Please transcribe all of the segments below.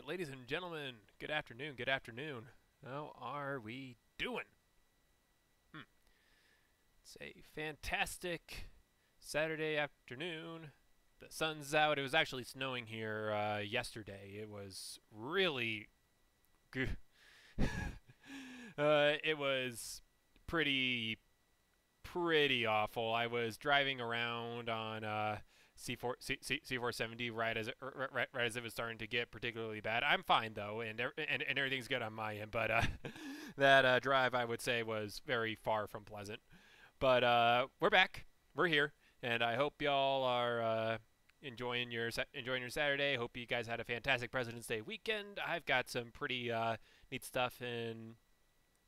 right, ladies and gentlemen, good afternoon, good afternoon. How are we doing? It's a fantastic Saturday afternoon. The sun's out. It was actually snowing here yesterday. It was really good. It was pretty awful. I was driving around on C470 right as it was starting to get particularly bad. I'm fine though, and everything's good on my end. But that drive, I would say, was very far from pleasant. But we're back. We're here, and I hope y'all are enjoying your Saturday. Hope you guys had a fantastic President's Day weekend. I've got some pretty neat stuff in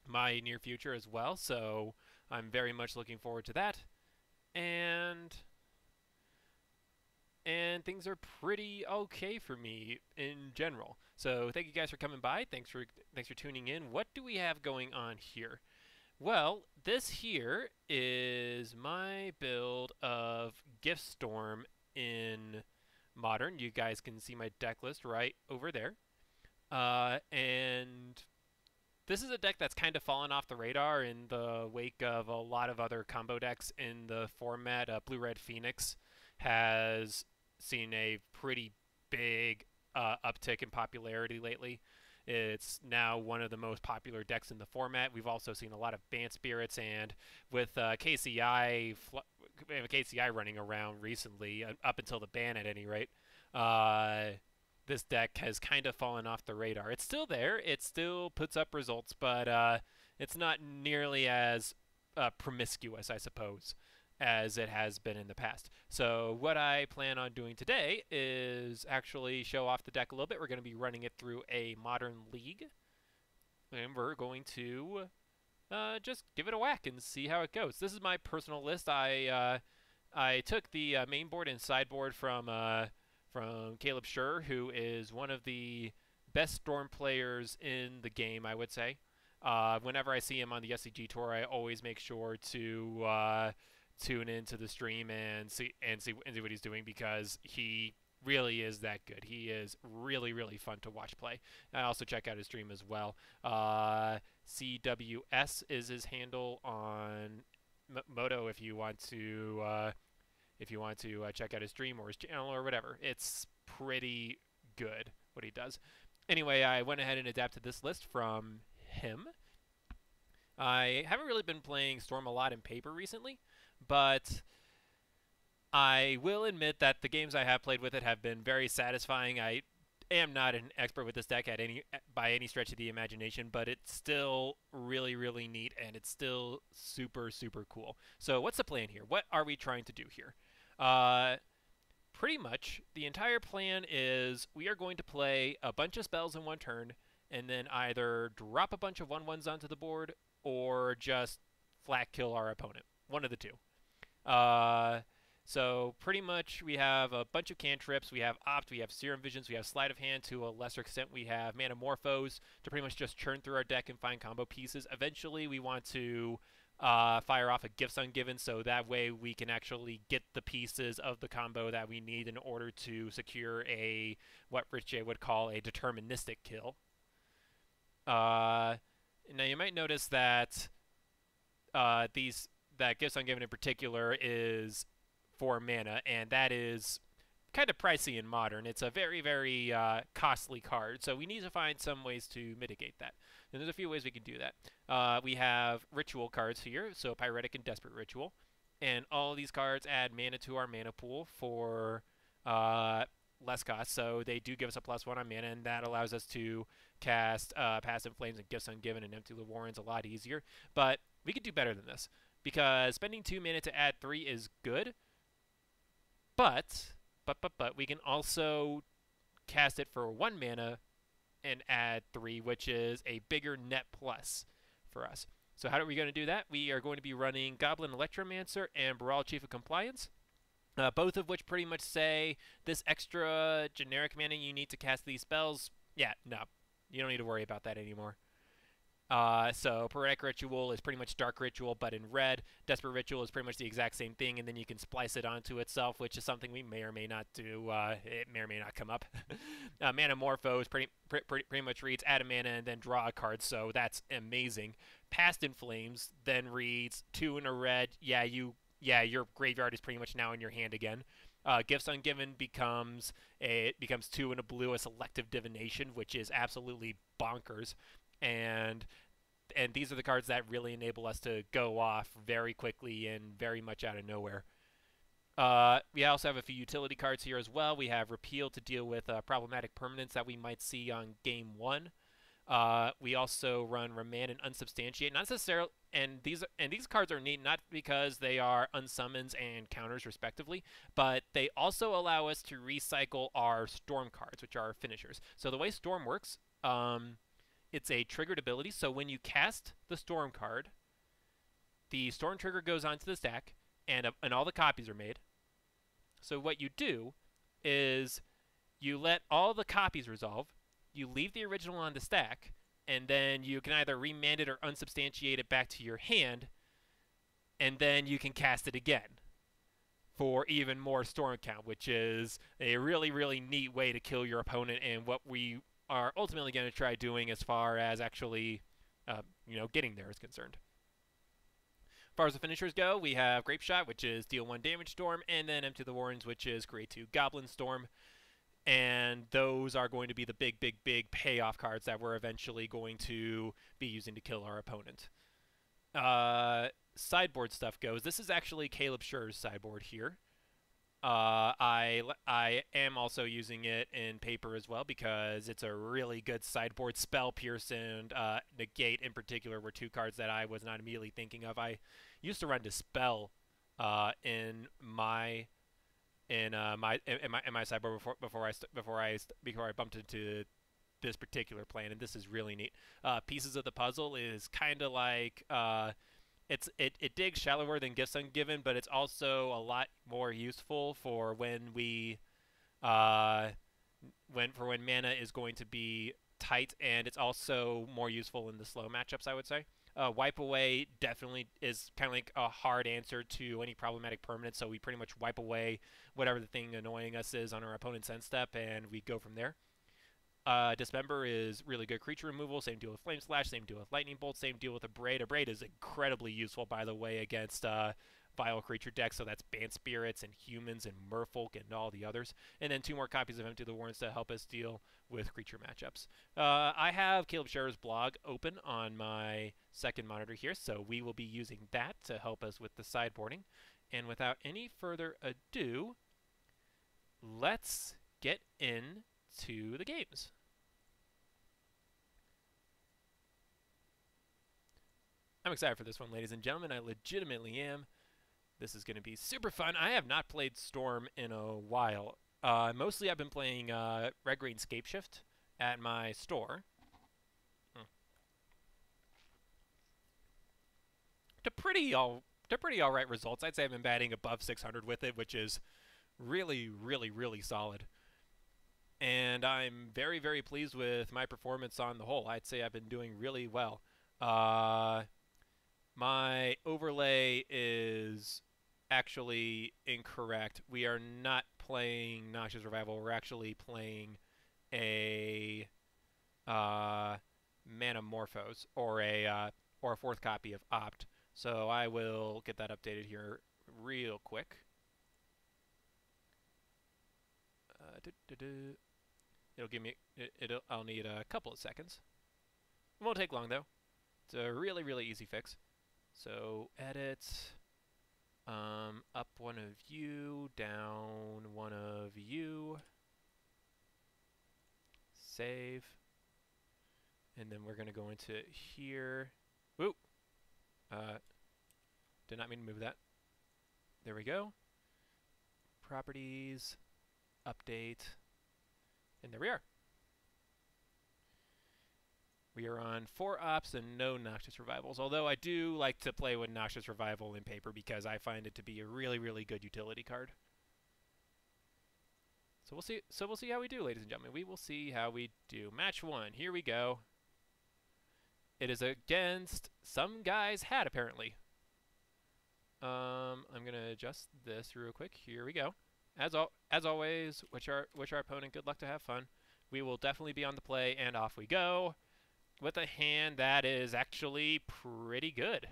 my near future as well, so I'm very much looking forward to that. And things are pretty okay for me in general. So thank you guys for coming by. Thanks for tuning in. What do we have going on here? Well, this here is my build of Gift Storm in Modern. You guys can see my deck list right over there. And this is a deck that's kind of fallen off the radar in the wake of a lot of other combo decks in the format. Blue-Red Phoenix has seen a pretty big uptick in popularity lately. It's now one of the most popular decks in the format. We've also seen a lot of Bant Spirits, and with KCI running around recently, up until the ban at any rate, this deck has kind of fallen off the radar. It's still there. It still puts up results, but it's not nearly as promiscuous, I suppose, as it has been in the past. So what I plan on doing today is actually show off the deck a little bit. We're going to be running it through a Modern League, and we're going to just give it a whack and see how it goes. This is my personal list. I took the main board and sideboard from Caleb Schur, who is one of the best Storm players in the game, I would say. Whenever I see him on the SCG tour, I always make sure to tune into the stream and see what he's doing, because he really is that good. He is really fun to watch play. I also check out his stream as well. CWS is his handle on Moto if you want to check out his stream or his channel or whatever. It's pretty good what he does. Anyway, I went ahead and adapted this list from him. I haven't really been playing Storm a lot in paper recently, but I will admit that the games I have played with it have been very satisfying. I am not an expert with this deck by any stretch of the imagination, but it's still really neat, and it's still super cool. So what's the plan here? What are we trying to do here? Pretty much the entire plan is we are going to play a bunch of spells in one turn, and then either drop a bunch of 1/1s onto the board or just flat kill our opponent. One of the two. So pretty much we have a bunch of cantrips. We have Opt, we have Serum Visions, we have Sleight of Hand. To a lesser extent, we have Manamorphose to pretty much just churn through our deck and find combo pieces. Eventually, we want to fire off a Gifts Ungiven, so that way we can actually get the pieces of the combo that we need in order to secure what Rich J would call a deterministic kill. Now you might notice that that Gifts Ungiven in particular is 4 mana, and that is kind of pricey in Modern. It's a very costly card, so we need to find some ways to mitigate that. And there's a few ways we can do that. We have ritual cards here, so Pyretic and Desperate Ritual, and all of these cards add mana to our mana pool for less cost, so they do give us a +1 on mana, and that allows us to cast Passive Flames and Gifts Ungiven and Empty Warrens a lot easier. But we could do better than this, because spending 2 mana to add 3 is good, but we can also cast it for 1 mana and add 3, which is a bigger net plus for us. So how are we going to do that? We are going to be running Goblin Electromancer and Baral Chief of Compliance, both of which pretty much say this extra generic mana you need to cast these spells. Yeah, no, you don't need to worry about that anymore. So Poetic Ritual is pretty much Dark Ritual, but in red. Desperate Ritual is pretty much the exact same thing, and then you can splice it onto itself, which is something we may or may not do. It may or may not come up. Mana Morpho is pretty much reads add a mana and then draw a card, so that's amazing. Past in Flames then reads 2 in a red. Your graveyard is pretty much now in your hand again. Gifts Ungiven becomes 2 in a blue, a selective divination, which is absolutely bonkers. And these are the cards that really enable us to go off very quickly and very much out of nowhere. We also have a few utility cards here as well. We have Repeal to deal with problematic permanents that we might see on game 1. We also run Remand and Unsubstantiate, not necessarily, and these cards are neat not because they are unsummons and counters respectively, but they also allow us to recycle our Storm cards, which are our finishers. So the way Storm works, it's a triggered ability. So when you cast the Storm card, the Storm trigger goes onto the stack, and all the copies are made. So what you do is you let all the copies resolve. You leave the original on the stack, and then you can either remand it or unsubstantiate it back to your hand, and then you can cast it again for even more Storm count, which is a really, really neat way to kill your opponent, and what we are ultimately going to try doing as far as actually, getting there is concerned. As far as the finishers go, we have Grape Shot, which is deal 1 damage Storm, and then Empty the Warrens, which is create 2 Goblin Storm. And those are going to be the big, big, big payoff cards that we're eventually going to be using to kill our opponent. Sideboard stuff goes. This is actually Caleb Schur's sideboard here. I am also using it in paper as well because it's a really good sideboard. Spell, Pierce, and Negate in particular were 2 cards that I was not immediately thinking of. I used to run Dispel in my sideboard before I bumped into this particular plan, and this is really neat. Pieces of the Puzzle is kind of like it digs shallower than Gifts Ungiven, but it's also a lot more useful for when mana is going to be tight, and it's also more useful in the slow matchups, I would say. Wipe Away definitely is kind of like a hard answer to any problematic permanent, so we pretty much wipe away whatever the thing annoying us is on our opponent's end step, and we go from there. Dismember is really good creature removal. Same deal with Flame Slash. Same deal with Lightning Bolt. Same deal with Abrade. Abrade is incredibly useful, by the way, against vile creature decks. So that's Bant Spirits and Humans and Merfolk and all the others. And then 2 more copies of Empty the Warrens to help us deal with creature matchups. I have Caleb Scherer's blog open on my second monitor here, so we will be using that to help us with the sideboarding. And without any further ado, let's get into the games. I'm excited for this one, ladies and gentlemen. I legitimately am. This is going to be super fun. I have not played Storm in a while. Mostly I've been playing Red Green Scapeshift at my store. To pretty all right results. I'd say I've been batting above 600 with it, which is really, really, really solid. And I'm very, very pleased with my performance on the whole. I'd say I've been doing really well. My overlay is actually incorrect. We are not playing Noxious Revival. We're actually playing a Manamorphose or a 4th copy of Opt. So I will get that updated here real quick. It'll give me. I'll need a couple of seconds. It won't take long though. It's a really, really easy fix. So edit, up one of you, down one of you, save, and then we're going to go into here. Woo! Did not mean to move that. There we go. Properties, update, and there we are. We are on 4 ops and no Noxious Revivals, although I do like to play with Noxious Revival in paper because I find it to be a really, really good utility card. So we'll see how we do, ladies and gentlemen. We will see how we do. Match 1. Here we go. It is against some guy's hat, apparently. I'm gonna adjust this real quick. Here we go. As always, which our opponent. Good luck to have fun. We will definitely be on the play, and off we go with a hand that is actually pretty good.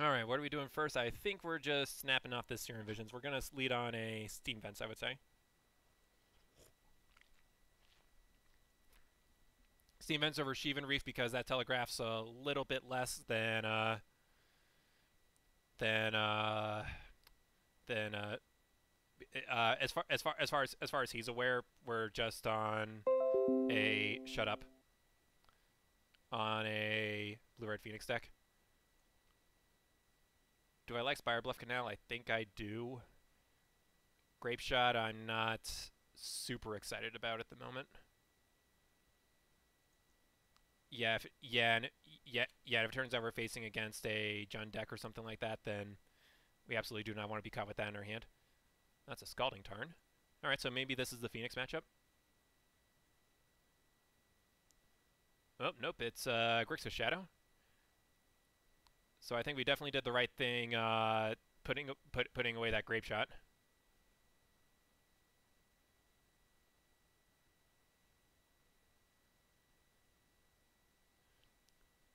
All right, what are we doing first? I think we're just snapping off this Serum Visions. We're gonna lead on a Steam Fence, I would say. Steam Fence over Sheevan Reef because that telegraphs a little bit less than than as far as he's aware, we're just on a shut up on a Blue Red Phoenix deck. Do I like Spire Bluff Canal? I think I do. Grape Shot, I'm not super excited about at the moment. If it turns out we're facing against a Jund deck or something like that, then we absolutely do not want to be caught with that in our hand. That's a Scalding Tarn. Alright, so maybe this is the Phoenix matchup. Oh, nope, it's Grixis Shadow. So I think we definitely did the right thing putting away that Grape Shot.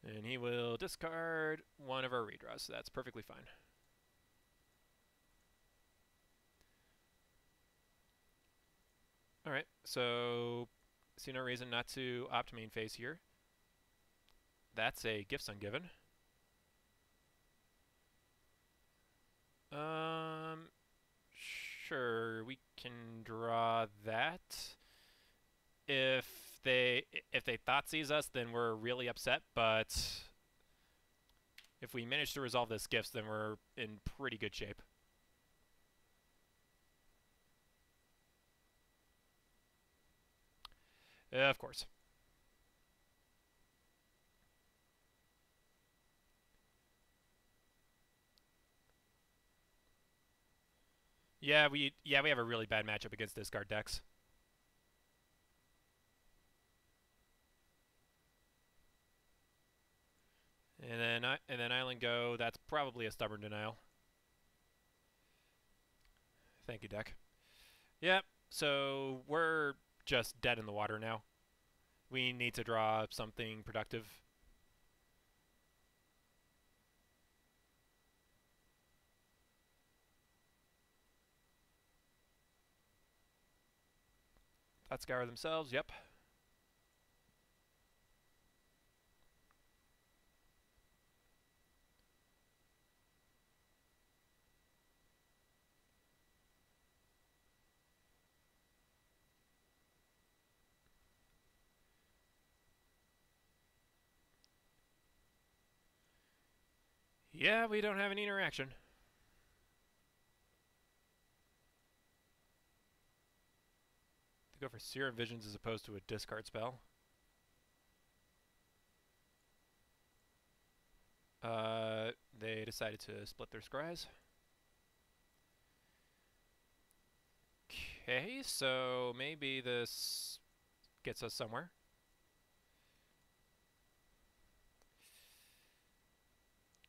And he will discard one of our redraws, so that's perfectly fine. Alright, so see no reason not to opt main phase here. That's a Gifts Ungiven. Sure, we can draw that. If they Thoughtseize us, then we're really upset, but if we manage to resolve this Gifts, then we're in pretty good shape. Of course. Yeah, we have a really bad matchup against discard decks. And then Island Go, that's probably a Stubborn Denial. Thank you, deck. Yep, so we're just dead in the water now. We need to draw something productive. Thought Scour themselves, yep. Yeah, we don't have any interaction. To go for Serum Visions as opposed to a discard spell. They decided to split their scries. Okay, so maybe this gets us somewhere.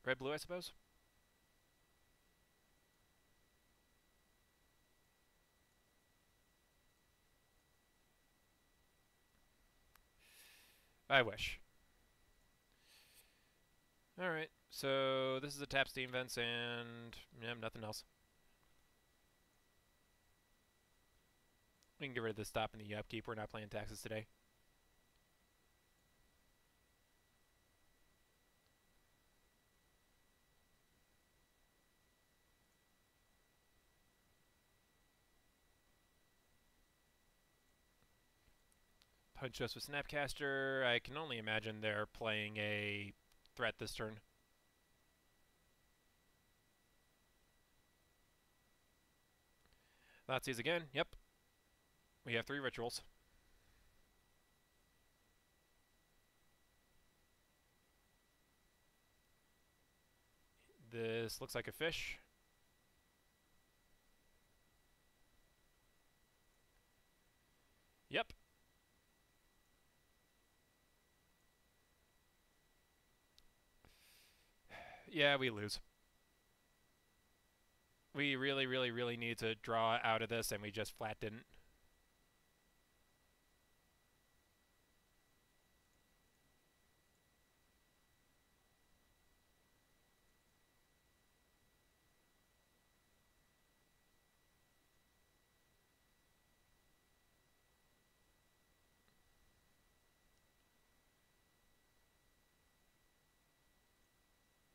Red-blue, I suppose? I wish. Alright, so this is a tap Steam Vents and nothing else. We can get rid of this stop in the upkeep. We're not playing taxes today. Punch us with Snapcaster. I can only imagine they're playing a threat this turn. Thoughtseize again. Yep. We have 3 rituals. This looks like a fish. Yeah, we lose. We really, really, really need to draw out of this, and we just flat didn't.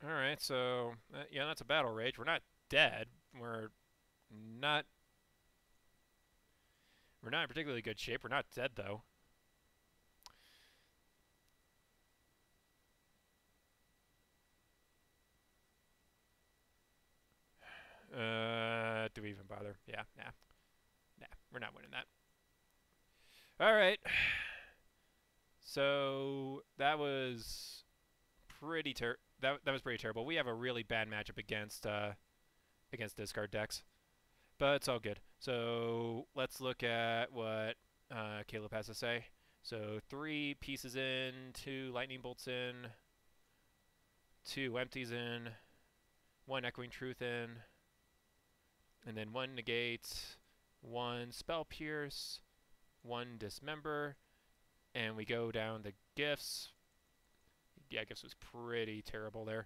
All right, so yeah, that's a battle rage. We're not dead. We're not. We're not in particularly good shape. We're not dead though. Do we even bother? Yeah, nah. We're not winning that. All right. So that was that was pretty terrible. We have a really bad matchup against discard decks, but it's all good. So let's look at what Caleb has to say. So 3 pieces in, 2 lightning bolts in, 2 empties in, 1 echoing truth in, and then 1 negate, 1 spell pierce, 1 dismember, and we go down the gifts. Yeah, gifts was pretty terrible there.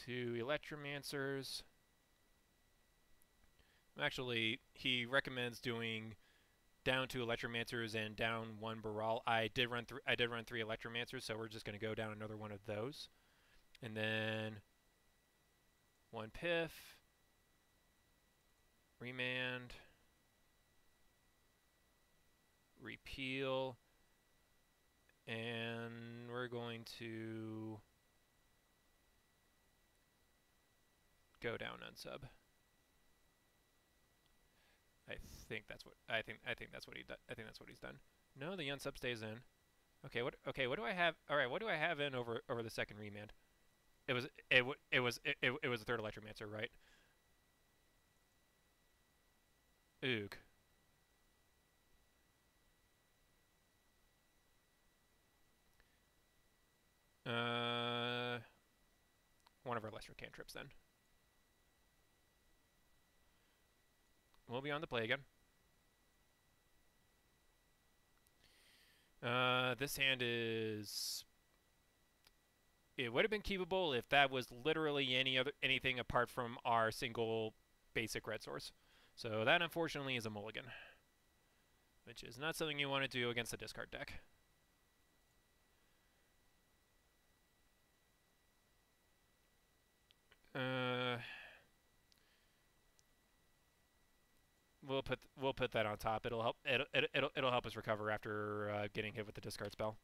2 electromancers. Actually, he recommends doing down 2 electromancers and down 1 Baral. I did run 3 electromancers, so we're just going to go down another one of those. And then 1 piff, remand, repeal, and we're going to go down unsub. I think that's what he's done. No, the unsub stays in. What do I have? All right, what do I have in over the second remand? It was a third electromancer, right? Oog. One of our lesser cantrips then. We'll be on the play again. This hand is. It would have been keepable if that was literally anything apart from our single basic red source. So that unfortunately is a mulligan, which is not something you want to do against a discard deck. We'll put that on top. It'll help us recover after getting hit with the discard spell.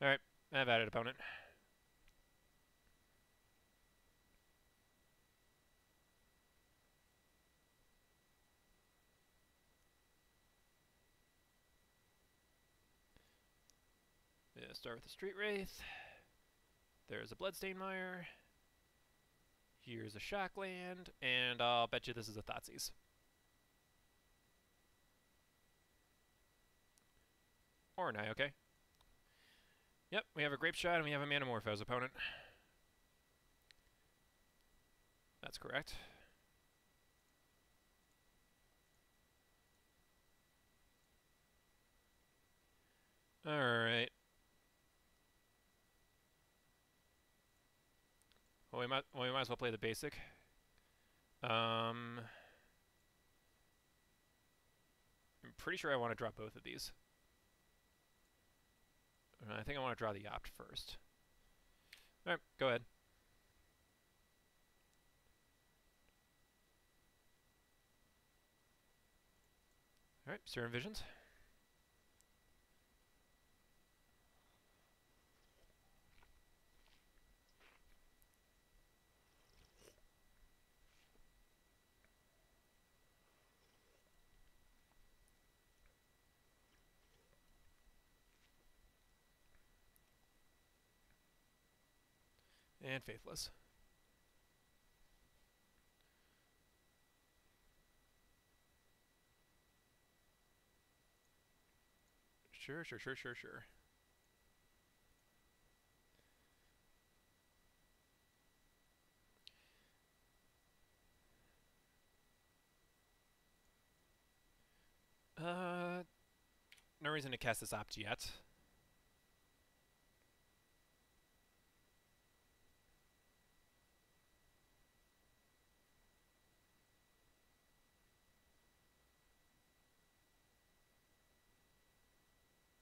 All right, I've added opponent. Yeah, start with the Street Wraith. There's a Bloodstained Mire. Here's a Shockland, and I'll bet you this is a Thoughtseize. Or an Eye, okay. Yep, we have a Grape Shot and we have a Manamorphose opponent. That's correct. Alright. Well, we might as well play the basic. I'm pretty sure I want to draw both of these. I think I want to draw the opt first. Alright, go ahead. Alright, Serum Visions. And Faithless. Sure. reason to cast this Opt yet.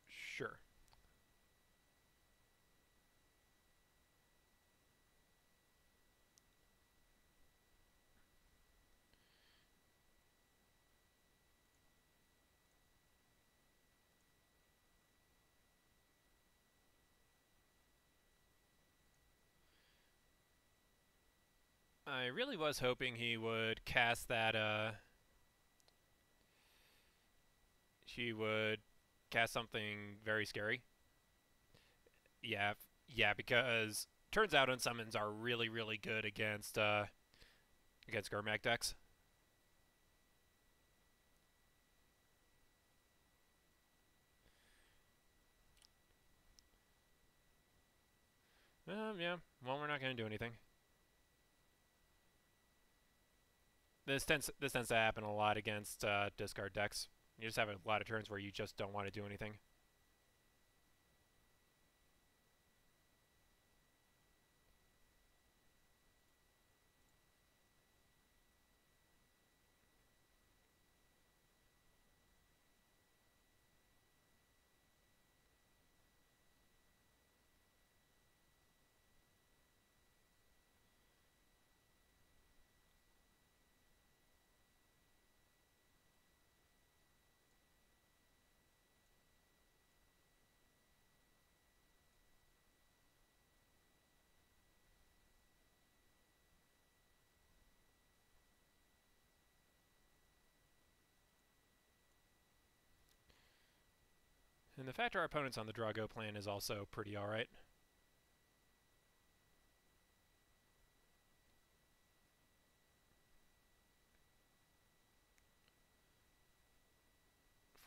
Sure. I really was hoping he would cast that, he would cast something very scary. Yeah, yeah, because turns out unsummons are really, really good against Garmac decks. Yeah. Well, we're not going to do anything. This tends to happen a lot against discard decks. You just have a lot of turns where you just don't want to do anything. And the fact our opponent's on the Drago plan is also pretty alright.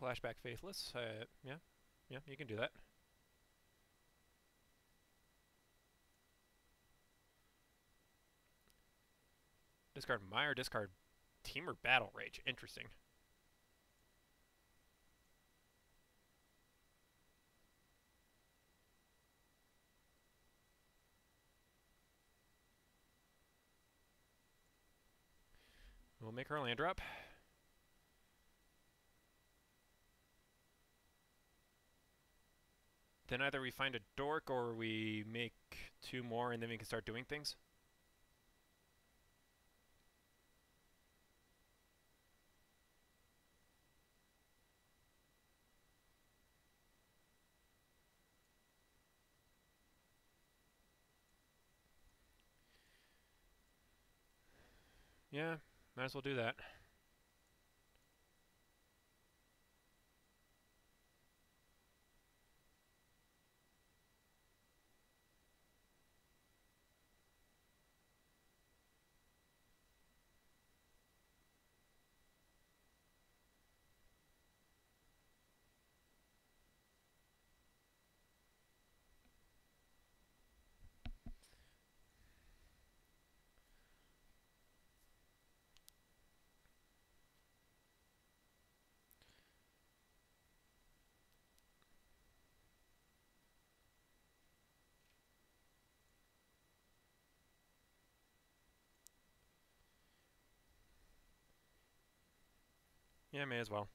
Flashback Faithless. Yeah, you can do that. Discard Mire, discard Teamer Battle Rage. Interesting. We'll make our land drop. Then either we find a dork or we make 2 more and then we can start doing things. Yeah, might as well do that. Yeah, may as well.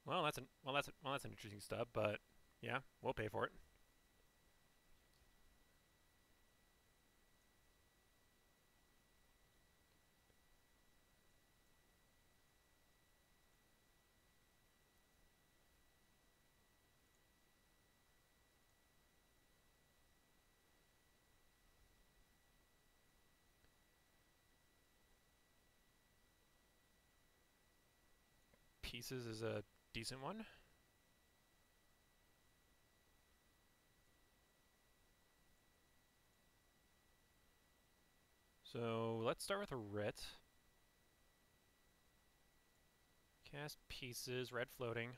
Well, that's an interesting stub, but yeah, we'll pay for it. Pieces is a decent one. So let's start with a Writ. Cast Pieces, red floating.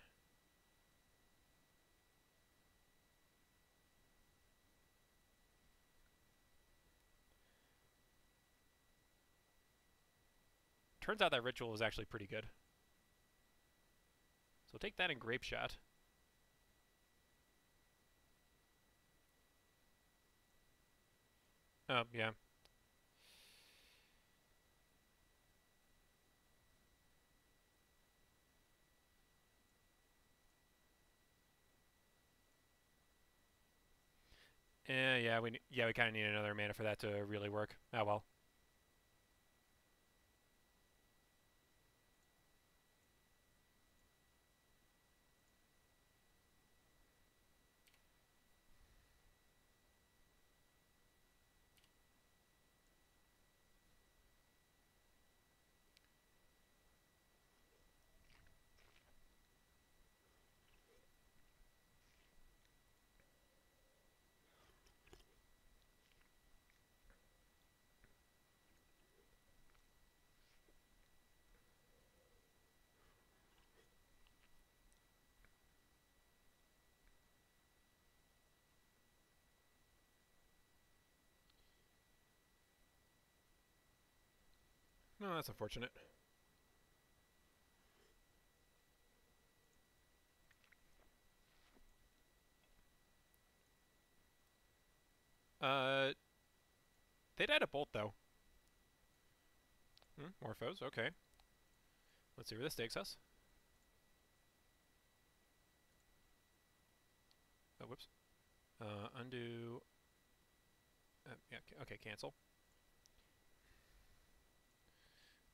turns out that ritual was actually pretty good. So take that in Grape Shot. Oh, yeah. Yeah, we kind of need another mana for that to really work. Oh well. No, that's unfortunate. Uh, they'd add a bolt though. More foes. Okay. Let's see where this takes us. Oh, whoops. Undo. Yeah. Okay. Cancel.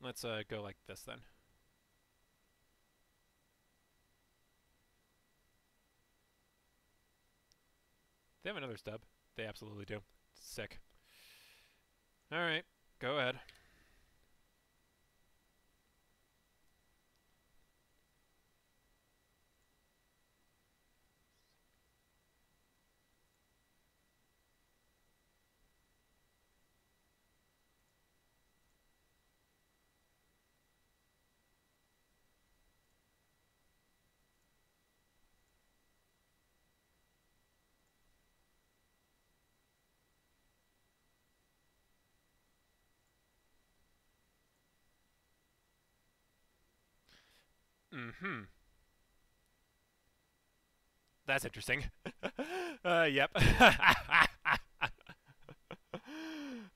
Let's go like this then. They have another stub. They absolutely do. Sick. All right. Go ahead. Mm-hmm. That's interesting. Yep.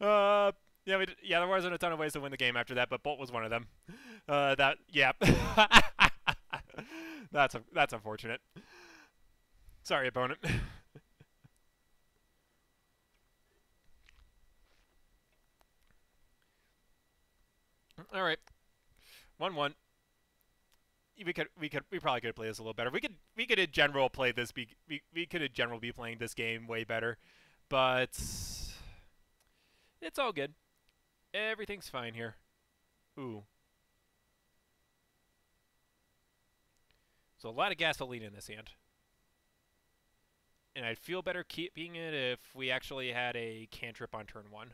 uh, yeah, there wasn't a ton of ways to win the game after that, but Bolt was one of them. Yeah. That's unfortunate. Sorry, opponent. All right, 1-1. We probably could play this a little better. We could in general play this. We could in general be playing this game way better, but it's all good. Everything's fine here. Ooh. So a lot of gasoline in this hand. And I'd feel better keeping it if we actually had a cantrip on turn 1.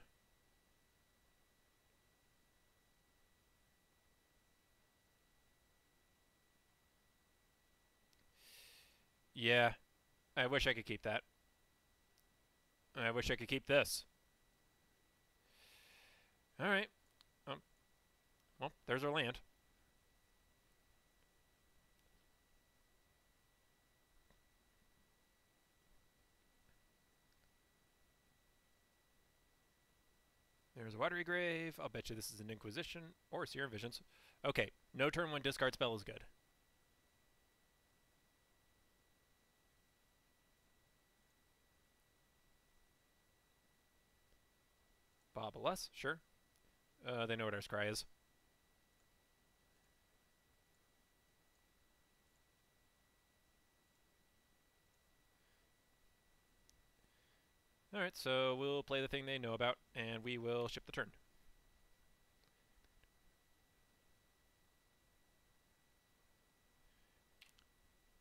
Yeah, I wish I could keep that. I wish I could keep this. Alright. Well, there's our land. There's a Watery Grave. I'll bet you this is an Inquisition or Serum Visions. Okay, no turn 1 discard spell is good. Bobulus, sure. They know what our scry is. Alright, so we'll play the thing they know about, and we will ship the turn.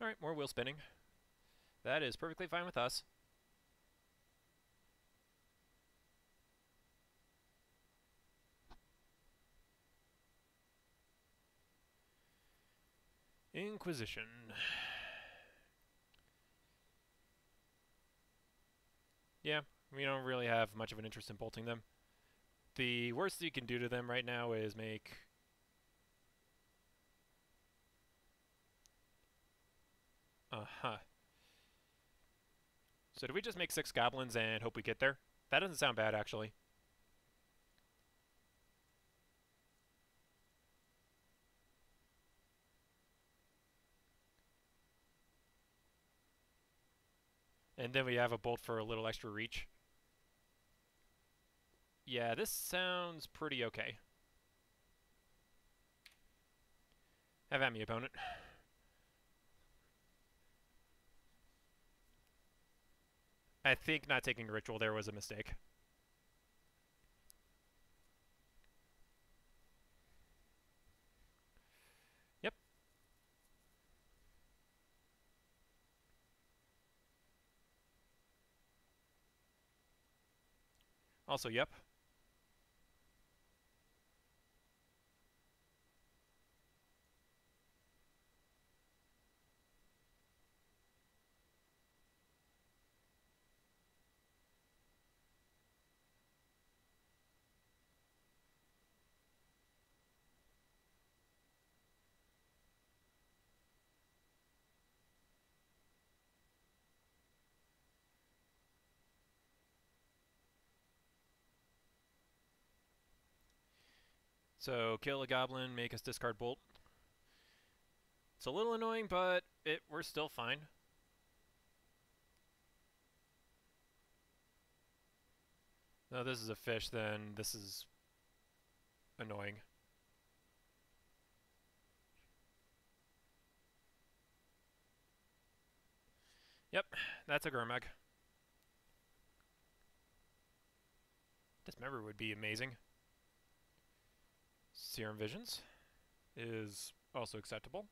Alright, more wheel spinning. That is perfectly fine with us. Inquisition. Yeah, we don't really have much of an interest in bolting them. The worst you can do to them right now is make Uh-huh. So do we just make 6 goblins and hope we get there? That doesn't sound bad, actually. And then we have a bolt for a little extra reach. Yeah, this sounds pretty okay. Have at me, opponent. I think not taking a ritual there was a mistake. Yep. Also, yep. So kill a goblin, make us discard bolt. It's a little annoying, but we're still fine. No, this is a fish, then this is annoying. Yep, that's a Gurmag. Dismember would be amazing. Serum Visions is also acceptable.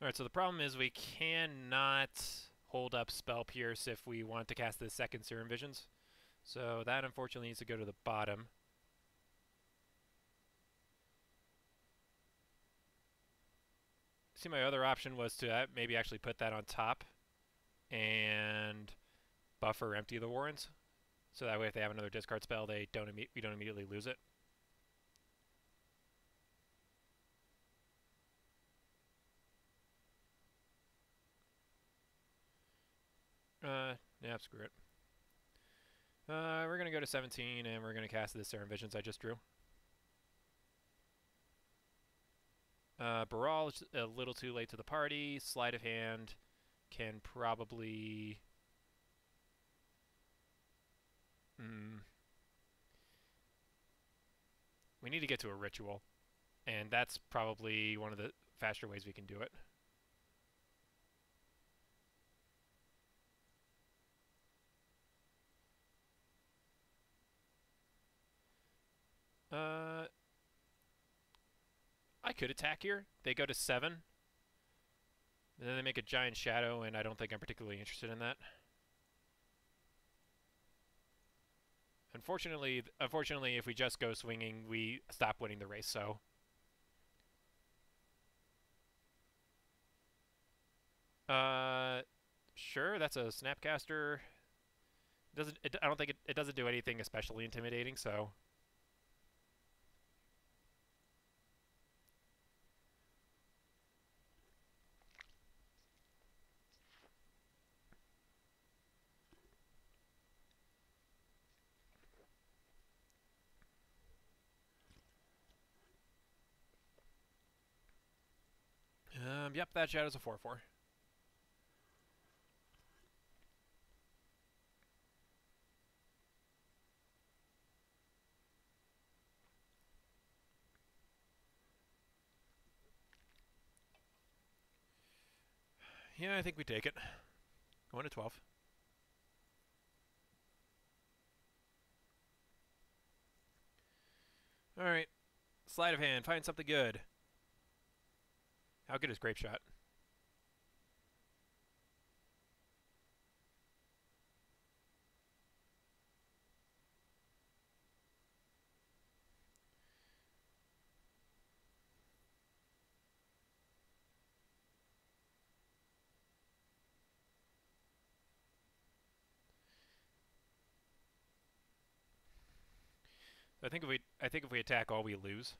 Alright, so the problem is we cannot hold up Spell Pierce if we want to cast the second Serum Visions. So that unfortunately needs to go to the bottom. See, my other option was to maybe actually put that on top and buffer empty the Warrens. So that way if they have another discard spell, we don't immediately lose it. Yeah, screw it. We're going to go to 17, and we're going to cast the Serum Visions I just drew. Baral is a little too late to the party. Sleight of Hand can probably... We need to get to a ritual, and that's probably one of the faster ways we can do it. I could attack here. They go to 7. And then they make a giant shadow, and I don't think I'm particularly interested in that. Unfortunately, if we just go swinging, we stop winning the race, so... Sure, that's a Snapcaster. I don't think it doesn't do anything especially intimidating, so... Yep, that shadow's a 4/4. Yeah, I think we take it. Going to 12. Alright. Sleight of Hand. Find something good. How good is Grape Shot? I think if we attack all, we lose.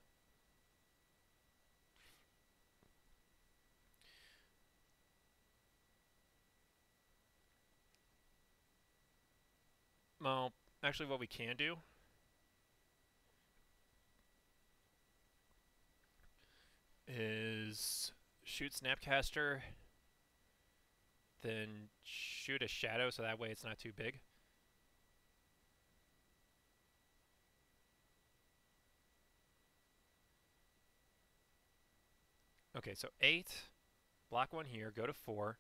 Well, actually, what we can do is shoot Snapcaster, then shoot a shadow, so that way it's not too big. Okay, so 8, block 1 here, go to 4.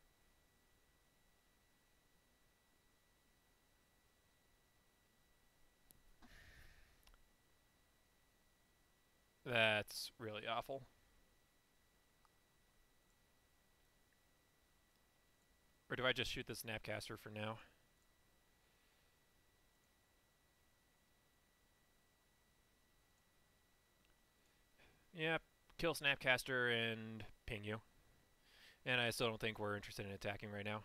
That's really awful. Or do I just shoot the Snapcaster for now? Yep, kill Snapcaster and ping you. And I still don't think we're interested in attacking right now.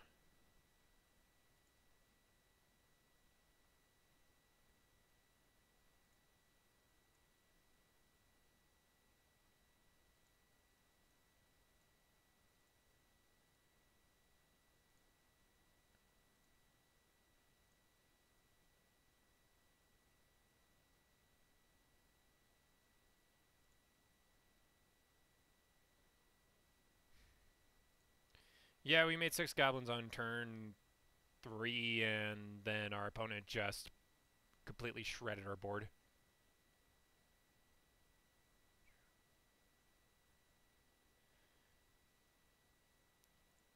Yeah, we made 6 goblins on turn 3, and then our opponent just completely shredded our board.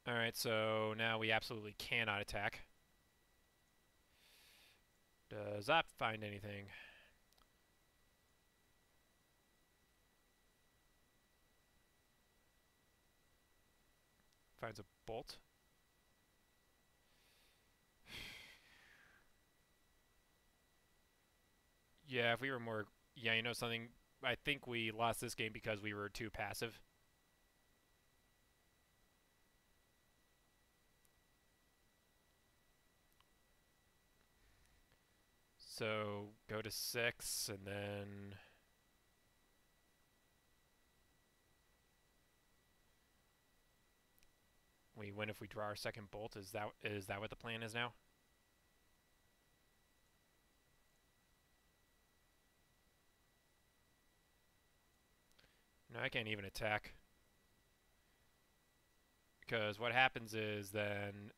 Alright, so now we absolutely cannot attack. Does that find anything? Finds a bolt. Yeah, if we were more... Yeah, you know something? I think we lost this game because we were too passive. So go to 6, and then... we win if we draw our second bolt. Is that what the plan is now? No, I can't even attack. Because what happens is then...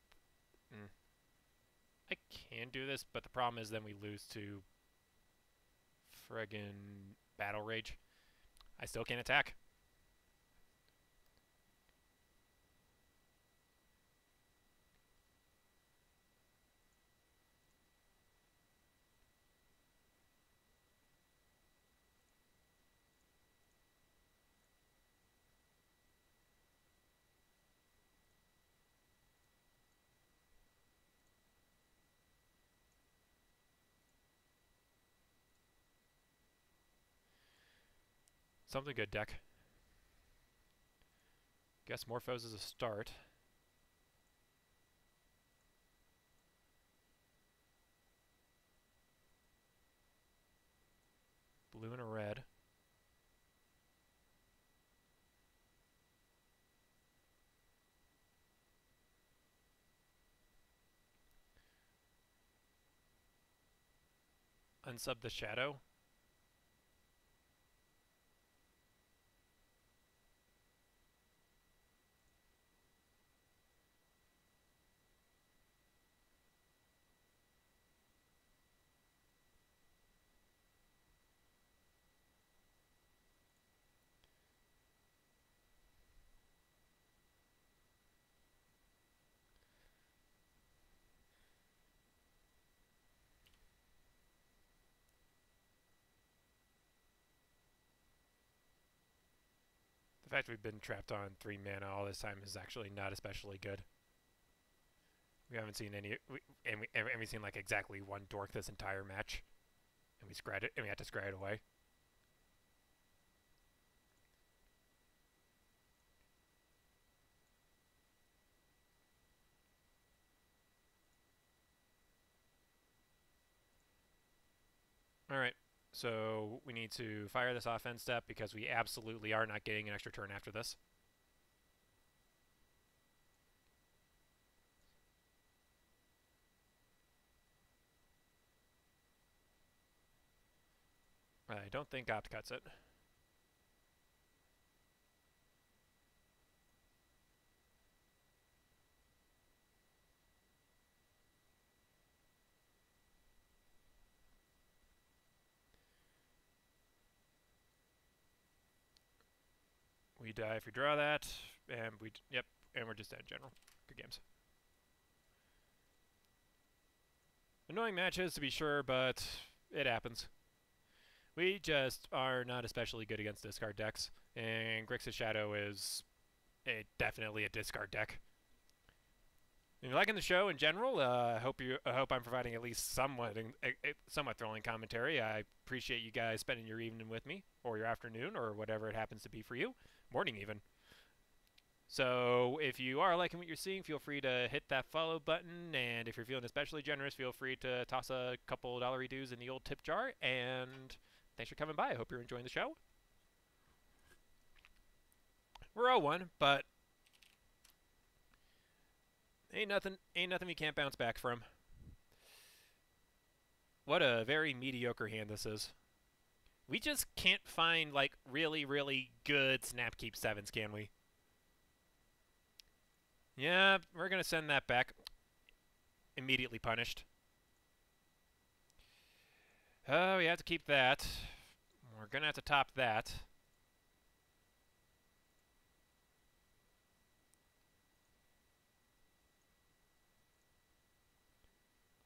I can do this, but the problem is then we lose to friggin' Battle Rage. I still can't attack. Something good, deck. Guess Morphos is a start. Blue and a red. Unsub the shadow. The fact we've been trapped on 3 mana all this time is actually not especially good. We haven't seen any, and we've seen like exactly 1 dork this entire match, and we had to scry it away. All right. So we need to fire this offense step because we absolutely are not getting an extra turn after this. I don't think Opt cuts it. We die if we draw that, and and we're just dead in general. Good games. Annoying matches to be sure, but it happens. We just are not especially good against discard decks, and Grixis Shadow is definitely a discard deck. If you're liking the show in general, I hope I'm providing at least somewhat thrilling commentary. I appreciate you guys spending your evening with me, or your afternoon, or whatever it happens to be for you, morning even. So if you are liking what you're seeing, feel free to hit that follow button, and if you're feeling especially generous, feel free to toss a couple $1 dues in the old tip jar. And thanks for coming by. I hope you're enjoying the show. We're 0-1, but ain't nothing we can't bounce back from. What a very mediocre hand this is. We just can't find, like, really, really good Snapkeep 7s, can we? Yeah, we're going to send that back. Immediately punished. Oh, we have to keep that. We're going to have to top that.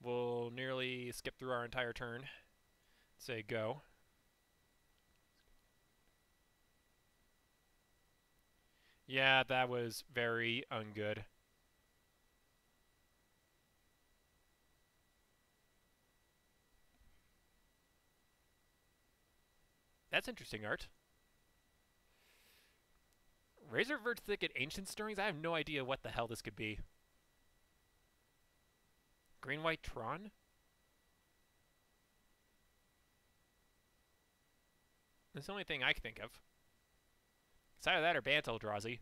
We'll nearly skip through our entire turn. Say go. Yeah, that was very ungood. That's interesting art. Razorvert Thicket Ancient Stirrings? I have no idea what the hell this could be. Green-White Tron? That's the only thing I can think of. It's either that or Bant Eldrazi.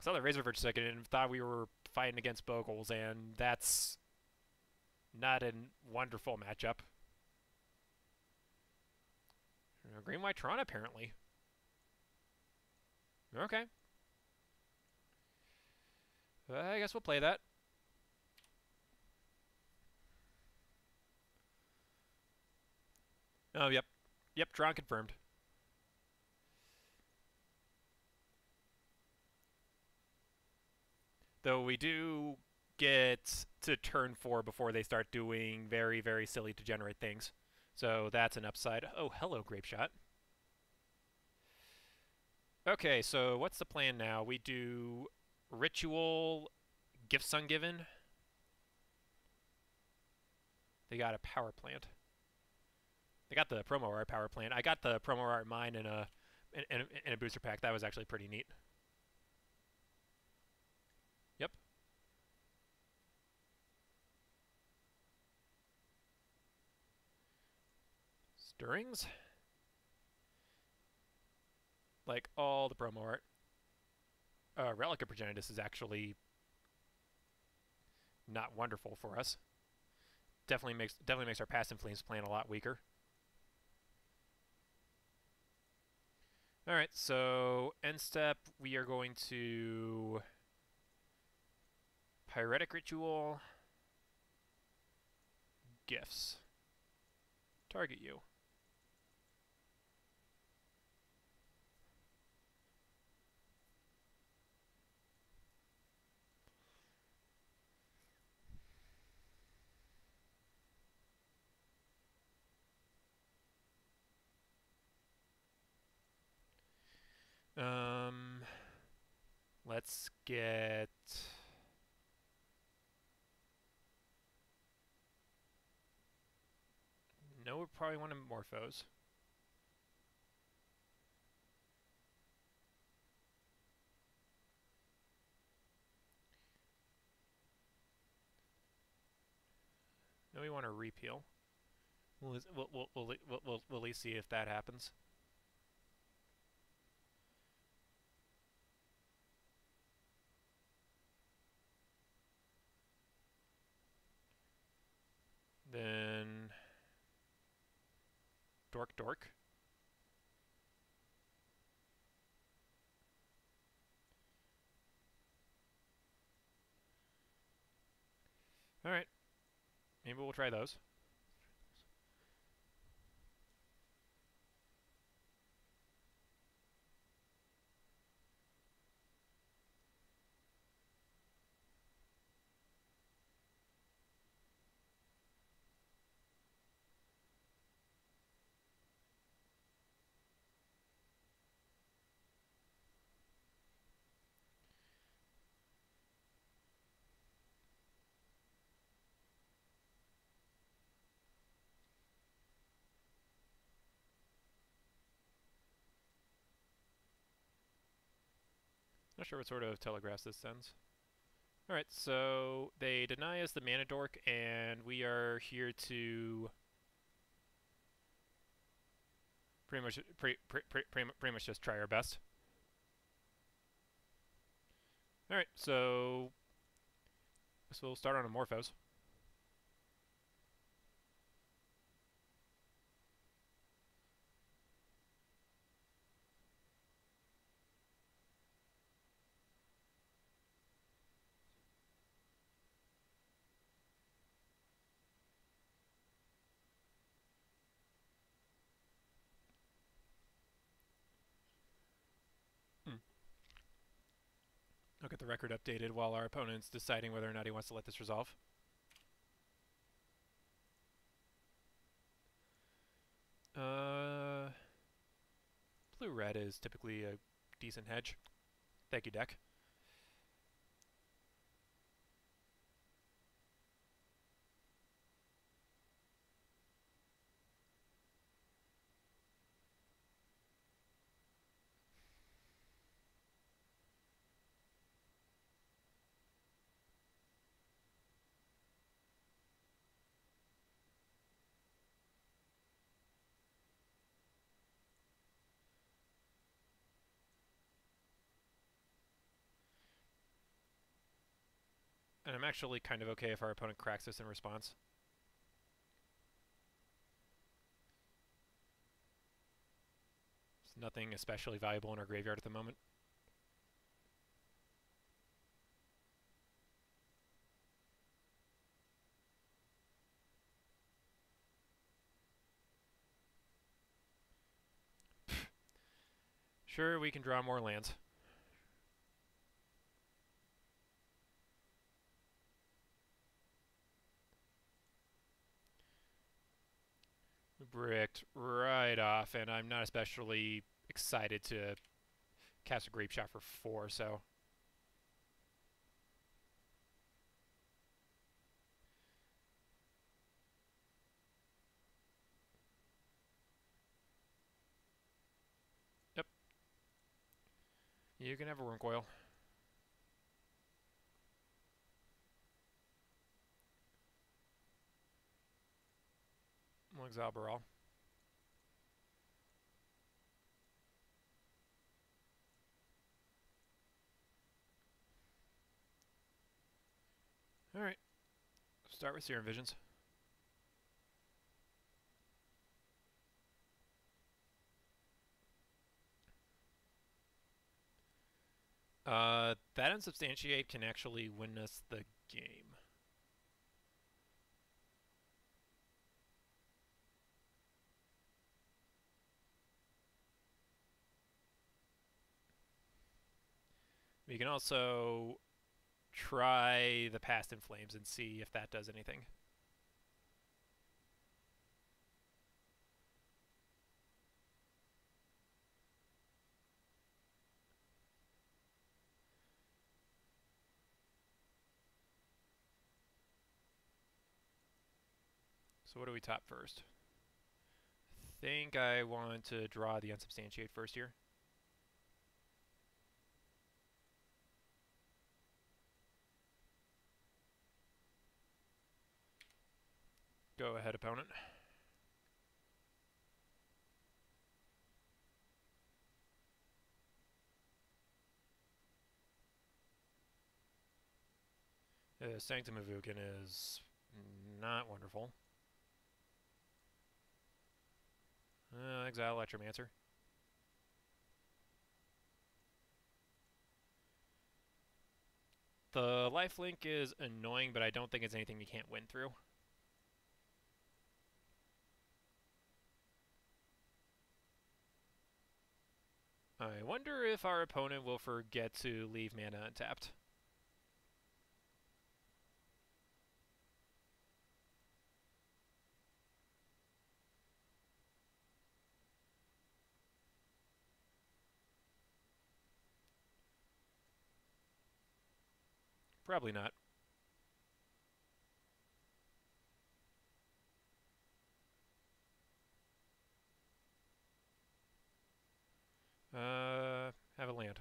I saw the Razorvert Thicket and thought we were fighting against Bogles, and that's not a wonderful matchup. Green-White Tron, apparently. Okay. I guess we'll play that. Oh, yep. Yep, Tron confirmed. Though we do get to turn 4 before they start doing very, very silly degenerate things. So that's an upside. Oh, hello, Grape Shot. Okay, so what's the plan now? We do Ritual, Gifts Ungiven. They got a power plant. They got the promo art power plant. I got the promo art mine in a booster pack. That was actually pretty neat. Yep. Stirrings. Like all the promo art. Relic of Progenitus is actually not wonderful for us. Definitely makes our Past Inflames plan a lot weaker. Alright, so end step, we are going to Pyretic Ritual, Gifts. Target you. Let's get... No, we probably want to Morphos. Now we want to repeal. We'll at least see if that happens. Then dork dork. All right, maybe we'll try those. Not sure what sort of telegraphs this sends. Alright, so they deny us the mana dork, and we are here to pretty much just try our best. Alright, so we'll start on Amorphos. I'll get the record updated while our opponent's deciding whether or not he wants to let this resolve. Blue-red is typically a decent hedge. Thank you, deck. And I'm actually kind of okay if our opponent cracks this in response. There's nothing especially valuable in our graveyard at the moment. Sure, we can draw more lands. Bricked right off, and I'm not especially excited to cast a Grape Shot for 4, so... Yep. You can have a Wurmcoil. We'll exile Baral. Alright. Start with Serum Visions. That Unsubstantiate can actually win us the game. We can also try the Past in Flames and see if that does anything. So what do we top first? I think I want to draw the Unsubstantiate first here. Go ahead, opponent. Sanctum of Vukin is not wonderful. Exile Electromancer. The lifelink is annoying, but I don't think it's anything we can't win through. I wonder if our opponent will forget to leave mana untapped. Probably not. Have a land.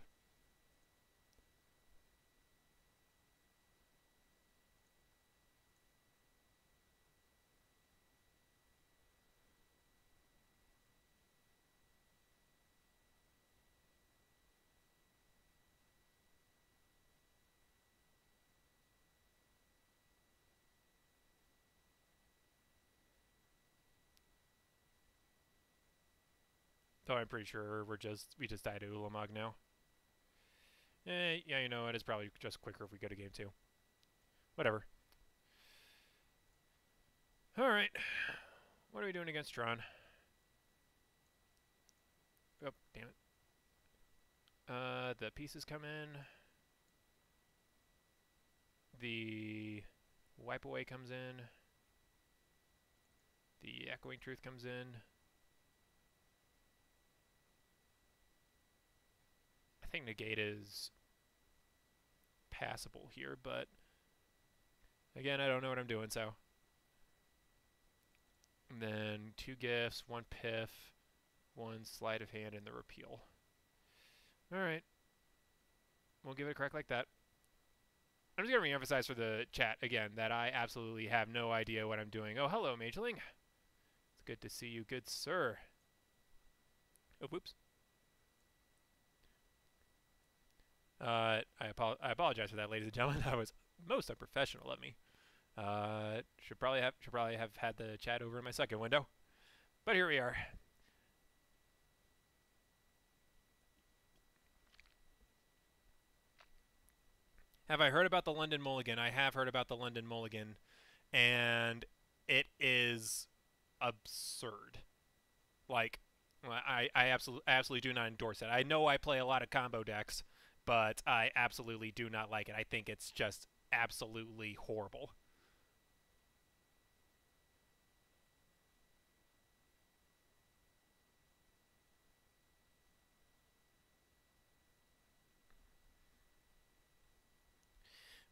Though I'm pretty sure we just died to Ulamog now. Yeah, you know, it is probably just quicker if we go to game 2. Whatever. Alright. What are we doing against Tron? Oh, damn it. The pieces come in. The Wipe Away comes in. The Echoing Truth comes in. I think Negate is passable here, but again, I don't know what I'm doing, so. And then 2 gifts, 1 piff, 1 sleight of hand, and the repeal. Alright. We'll give it a crack like that. I'm just going to re-emphasize for the chat, again, that I absolutely have no idea what I'm doing. Oh, hello, Mageling. It's good to see you, good sir. Oh, whoops. I apologize for that, ladies and gentlemen. That was most unprofessional of me. Should probably have had the chat over in my second window, but here we are. Have I heard about the London Mulligan? I have heard about the London Mulligan, and it is absurd. Like, I absolutely do not endorse it. I know I play a lot of combo decks, but I absolutely do not like it. I think it's just absolutely horrible.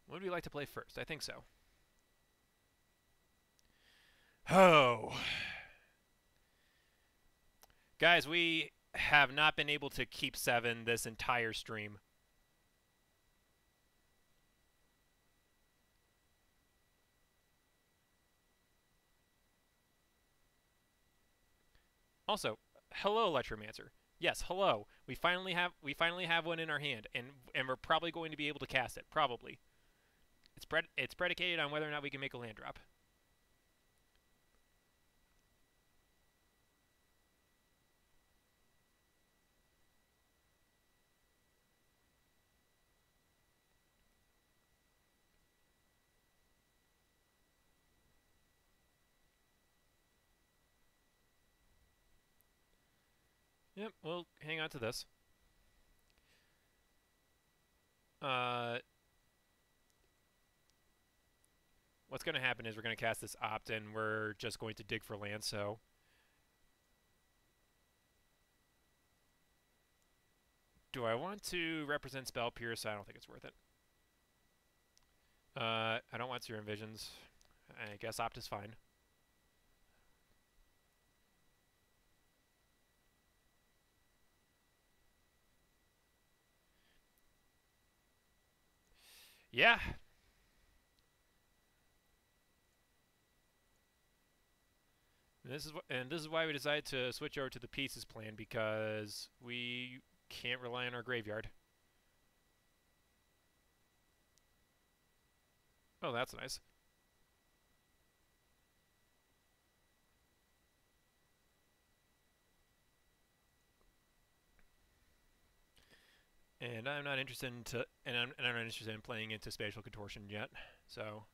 What would we like to play first? I think so. Oh. Guys, we have not been able to keep 7 this entire stream. Also, hello, Electromancer. Yes, hello. We finally have one in our hand, and we're probably going to be able to cast it. Probably. It's predicated on whether or not we can make a land drop. Yep, we'll hang on to this. What's going to happen is we're going to cast this Opt, and we're just going to dig for land, so... Do I want to represent Spell Pierce? I don't think it's worth it. I don't want Serum Visions. I guess Opt is fine. Yeah. And this is why we decided to switch over to the pieces plan, because we can't rely on our graveyard. Oh, that's nice. And I'm not interested I'm not interested in playing into spatial contortion yet. So,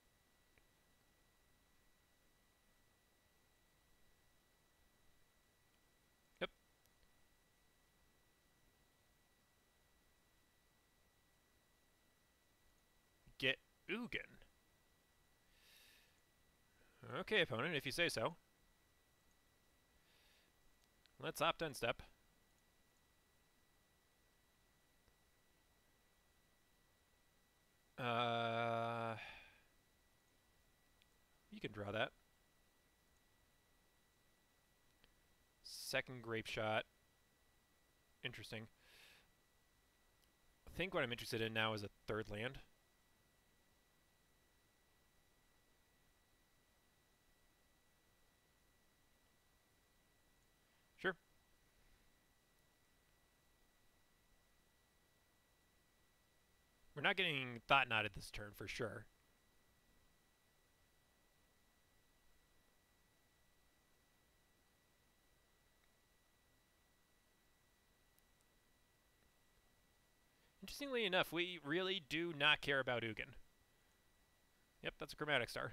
yep, get Ugin. Okay, opponent, if you say so. Let's opt in step. You can draw that. Second grape shot. Interesting. I think what I'm interested in now is a third land. Sure. We're not getting Thought Knotted this turn for sure. Interestingly enough, we really do not care about Ugin. Yep, that's a Chromatic Star.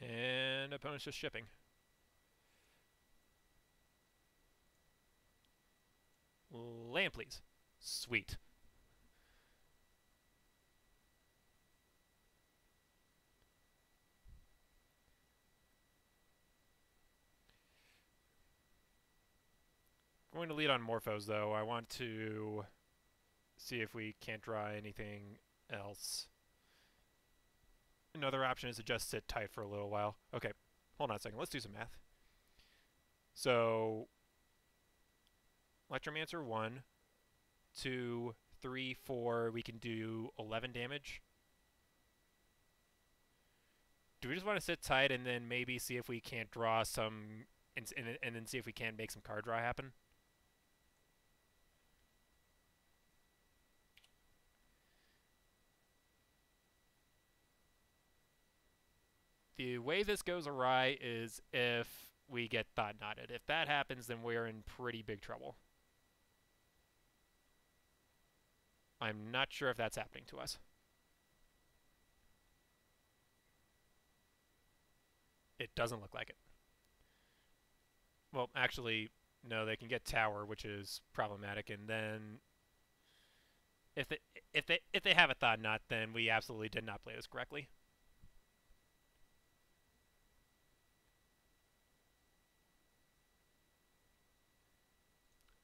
And opponent's just shipping. Land, please. Sweet. I'm going to lead on Morphos, though. I want to see if we can't draw anything else. Another option is to just sit tight for a little while. Okay, hold on a second. Let's do some math. So, Electromancer 1, 2, 3, 4. We can do 11 damage. Do we just want to sit tight and then maybe see if we can't draw some... and then see if we can make some card draw happen? The way this goes awry is if we get Thought Knotted. If that happens, then we're in pretty big trouble. I'm not sure if that's happening to us. It doesn't look like it. Well, actually, no, they can get Tower, which is problematic, and then if they have a Thought Knot, then we absolutely did not play this correctly.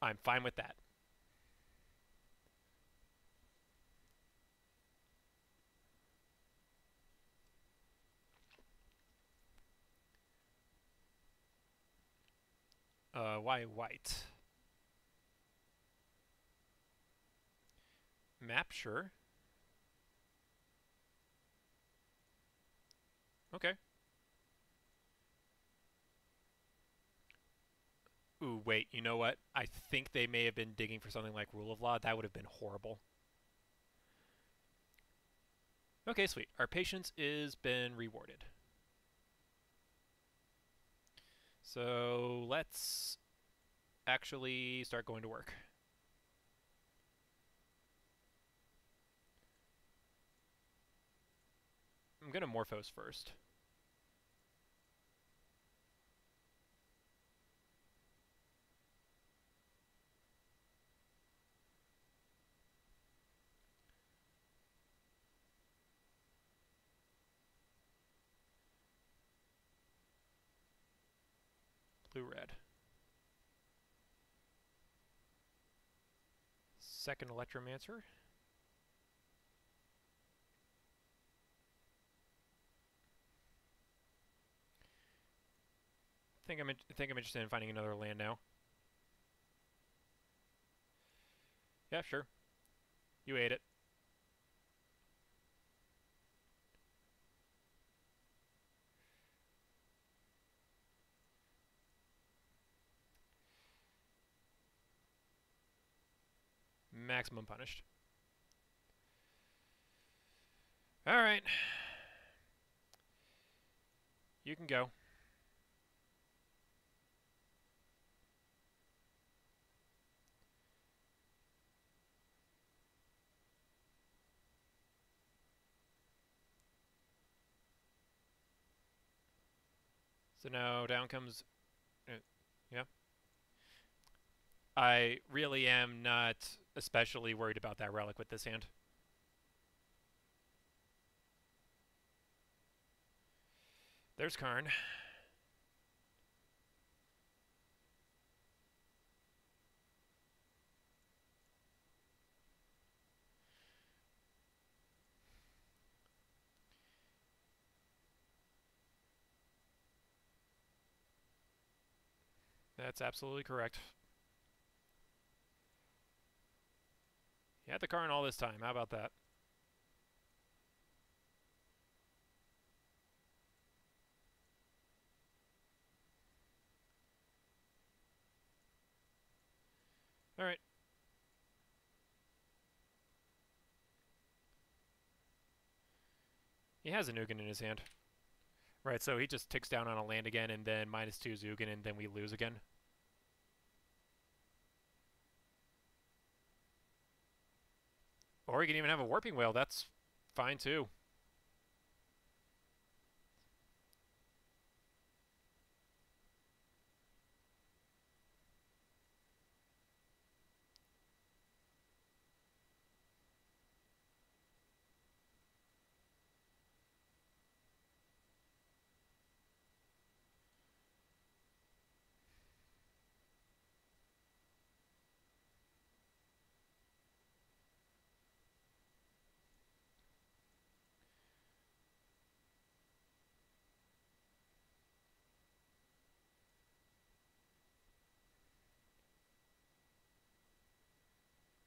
I'm fine with that. Why white? Map, sure. Okay. Ooh, wait, you know what? I think they may have been digging for something like Rule of Law. That would have been horrible. Okay, sweet. Our patience is been rewarded. So let's actually start going to work. I'm going to Morphos first. Blue-red. Second Electromancer. I think I'm interested in finding another land now. Yeah, sure. You ate it. Maximum punished. Alright. You can go. So now down comes... yeah. I really am not especially worried about that relic with this hand. There's Karn. That's absolutely correct. You had the Karn all this time. How about that? Alright. He has a Nugan in his hand. Right, so he just ticks down on a land again and then -2 Zugan and then we lose again. Or he can even have a Warping Whale. That's fine too.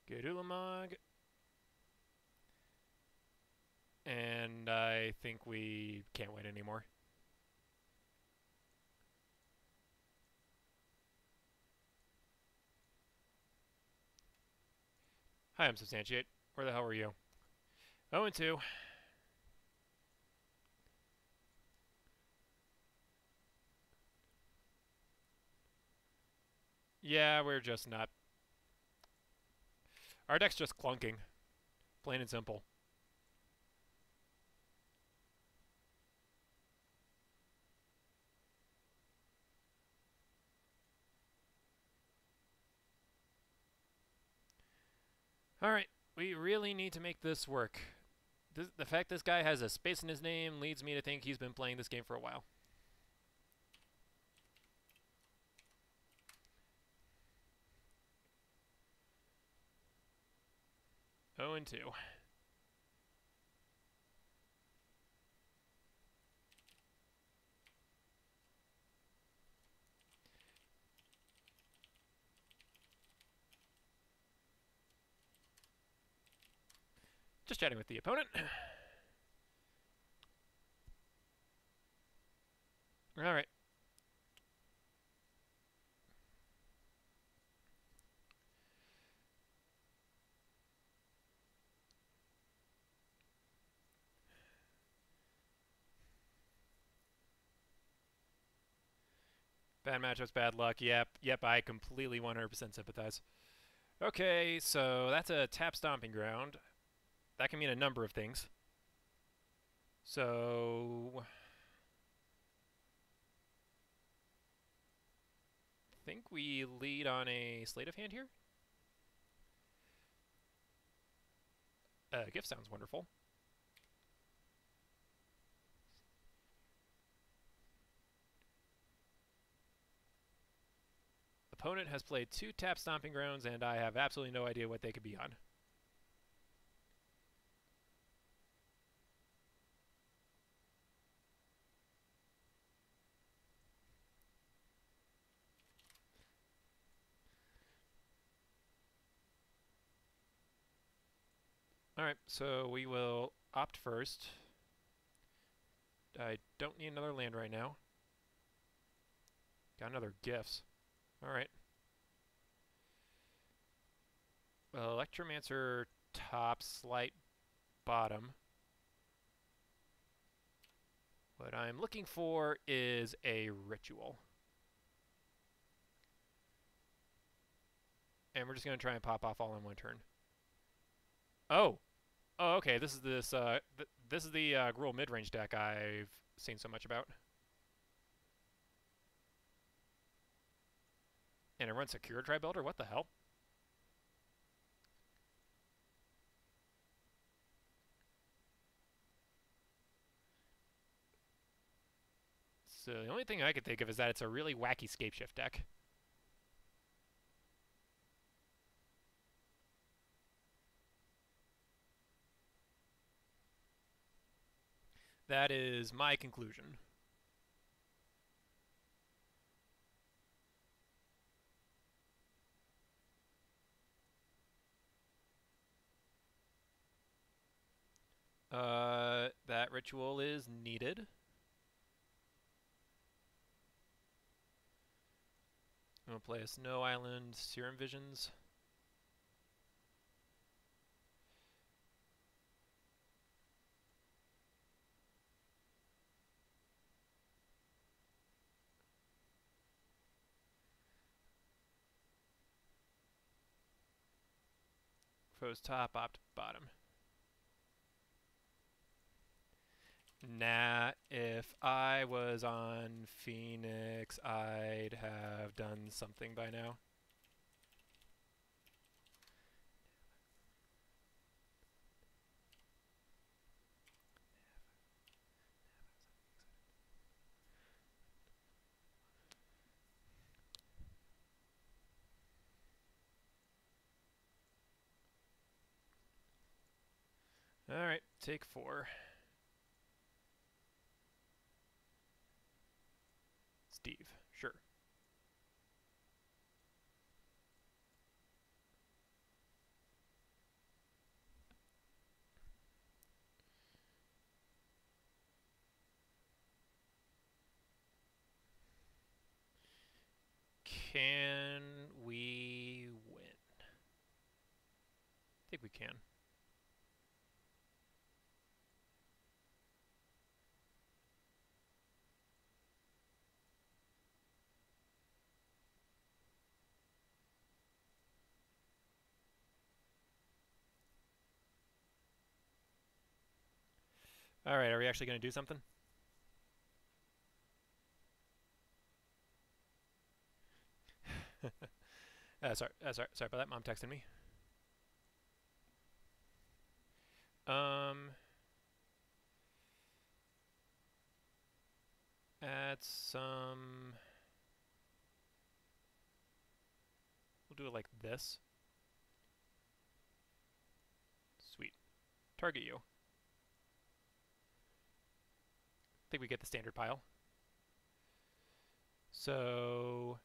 Good Ulamog. And I think we can't win anymore. Hi, I'm Substantiate. Where the hell were you? 0-2. Yeah, we're just not... Our deck's just clunking. Plain and simple. Alright, we really need to make this work. The fact this guy has a space in his name leads me to think he's been playing this game for a while. Oh and 2. Just chatting with the opponent. Alright. Bad matchups, bad luck. Yep, I completely 100% sympathize. Okay, so that's a tap stomping ground. That can mean a number of things. So... I think we lead on a sleight of hand here. Gift sounds wonderful. Opponent has played 2 tap stomping grounds, and I have absolutely no idea what they could be on. Alright, so we will opt first. I don't need another land right now. Got another gifts. Alright. Electromancer top, slight bottom. What I'm looking for is a ritual. And we're just going to try and pop off all in one turn. Oh! Oh, okay, this is the Gruul mid-range deck I've seen so much about. And it runs Secure Tri-Builder? What the hell? So the only thing I could think of is that it's a really wacky Scapeshift deck. That is my conclusion. That ritual is needed. I'm going to play a Snow Island Serum Visions. Foes top, opt bottom. Nah, if I was on Phoenix, I'd have done something by now. Alright, take 4. Steve, sure. Can we win? I think we can. Alright, are we actually going to do something? sorry about that. Mom texted me. Add some... We'll do it like this. Sweet. Target you. I think we get the standard pile. So...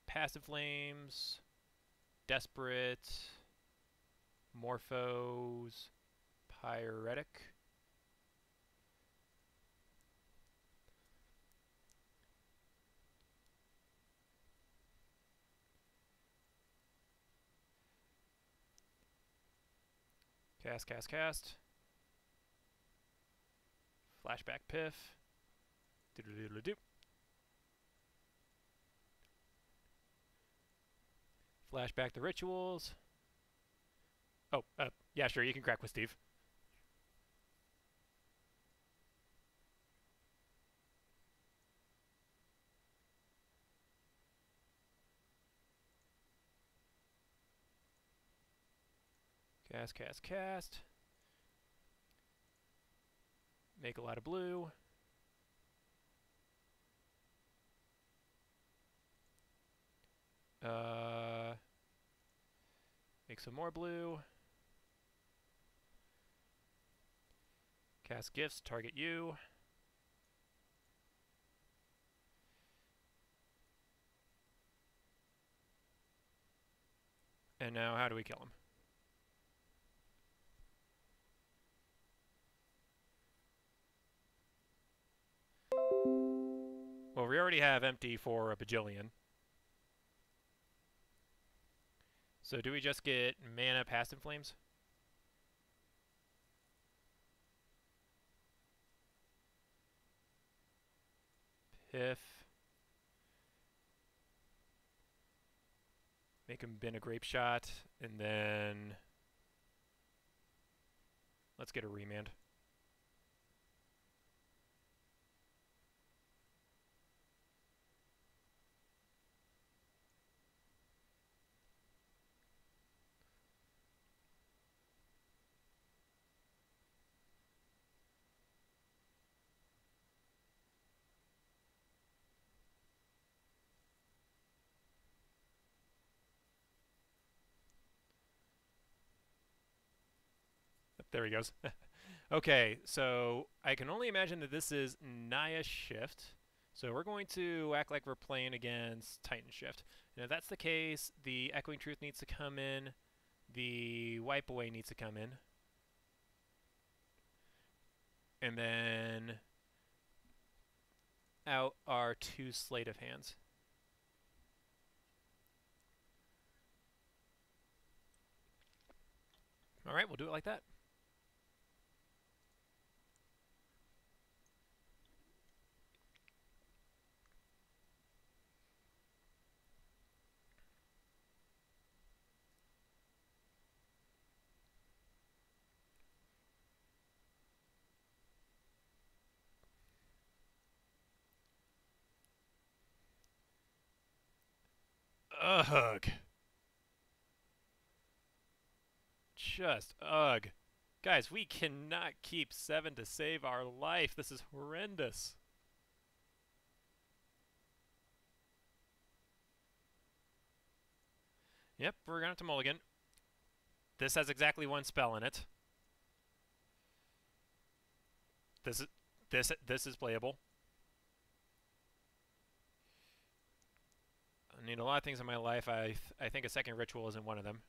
Passive Flames, Desperate, Morphos, Pyretic. Cast. Flashback Piff. Doodle-doodle-doo. Flashback the rituals. Oh, yeah, sure, you can crack with Steve. Cast. Make a lot of blue. Make some more blue. Cast gifts, target you. And now how do we kill him? already have empty for a bajillion. So do we just get mana past Inflames? Piff. Make him bin a Grape Shot, and then let's get a Remand. There he goes. Okay, so I can only imagine that this is Naya Shift. So we're going to act like we're playing against Titan Shift. And if that's the case, the Echoing Truth needs to come in. The Wipe Away needs to come in. And then out are 2 Sleight of Hands. All right, we'll do it like that. Ugh. Just ugh. Guys, we cannot keep 7 to save our life. This is horrendous. Yep, we're going to have to mulligan. This has exactly 1 spell in it. This is playable. I need a lot of things in my life. I think a second ritual isn't one of them.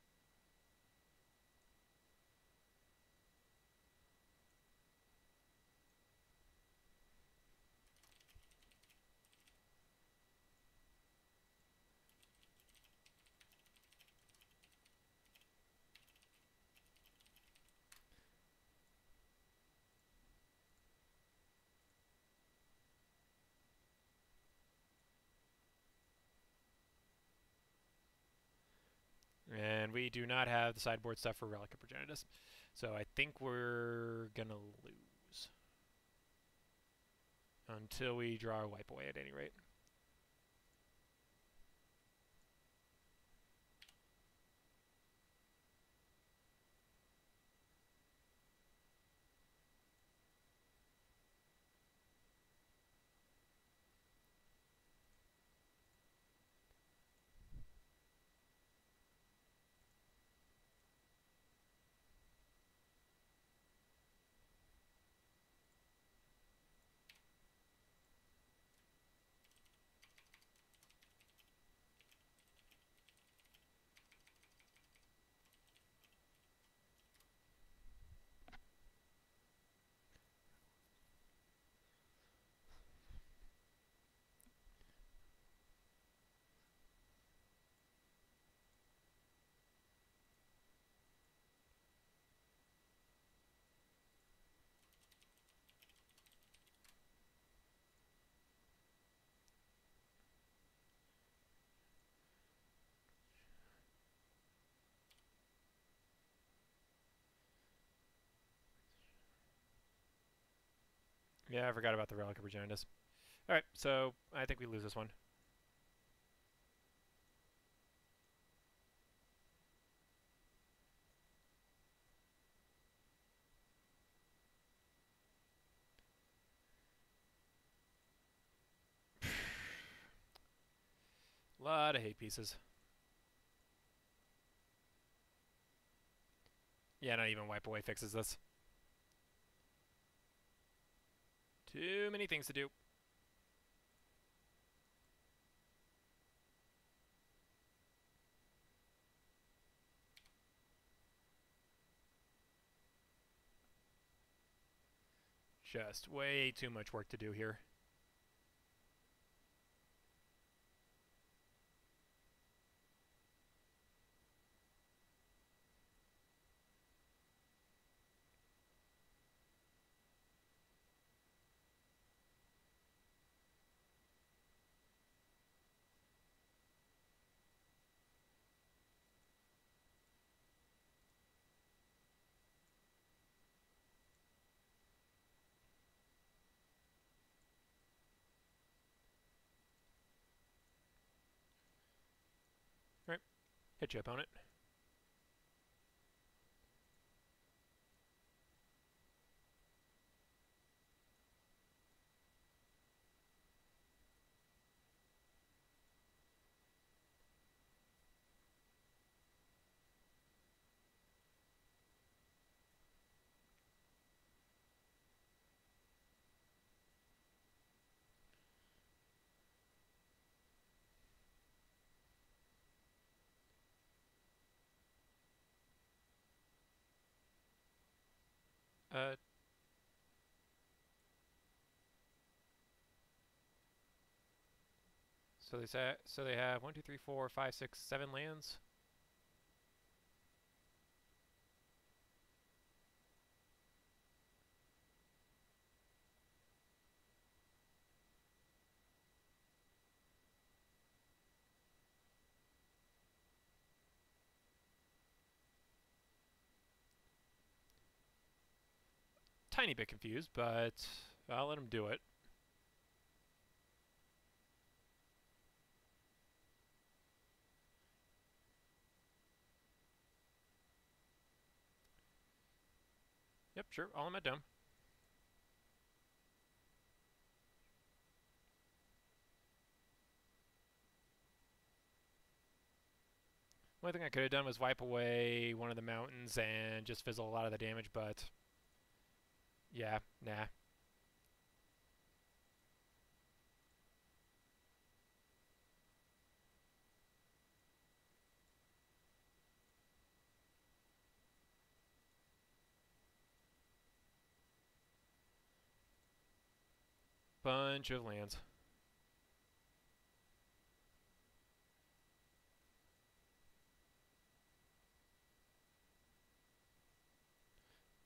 And we do not have the sideboard stuff for Relic of Progenitus. So I think we're going to lose. Until we draw a Wipe Away at any rate. Yeah, I forgot about the Relic of Progenitus. Alright, so I think we lose this one. Lot of hate pieces. Yeah, not even Wipe Away fixes this. Too many things to do. Just way too much work to do here. Hit you, opponent. Uh, so they have 1, 2, 3, 4, 5, 6, 7 lands. Tiny bit confused, but I'll let him do it. Yep, sure. All in my dome. Only thing I could have done was wipe away one of the mountains and just fizzle a lot of the damage, but yeah, nah. Bunch of lands.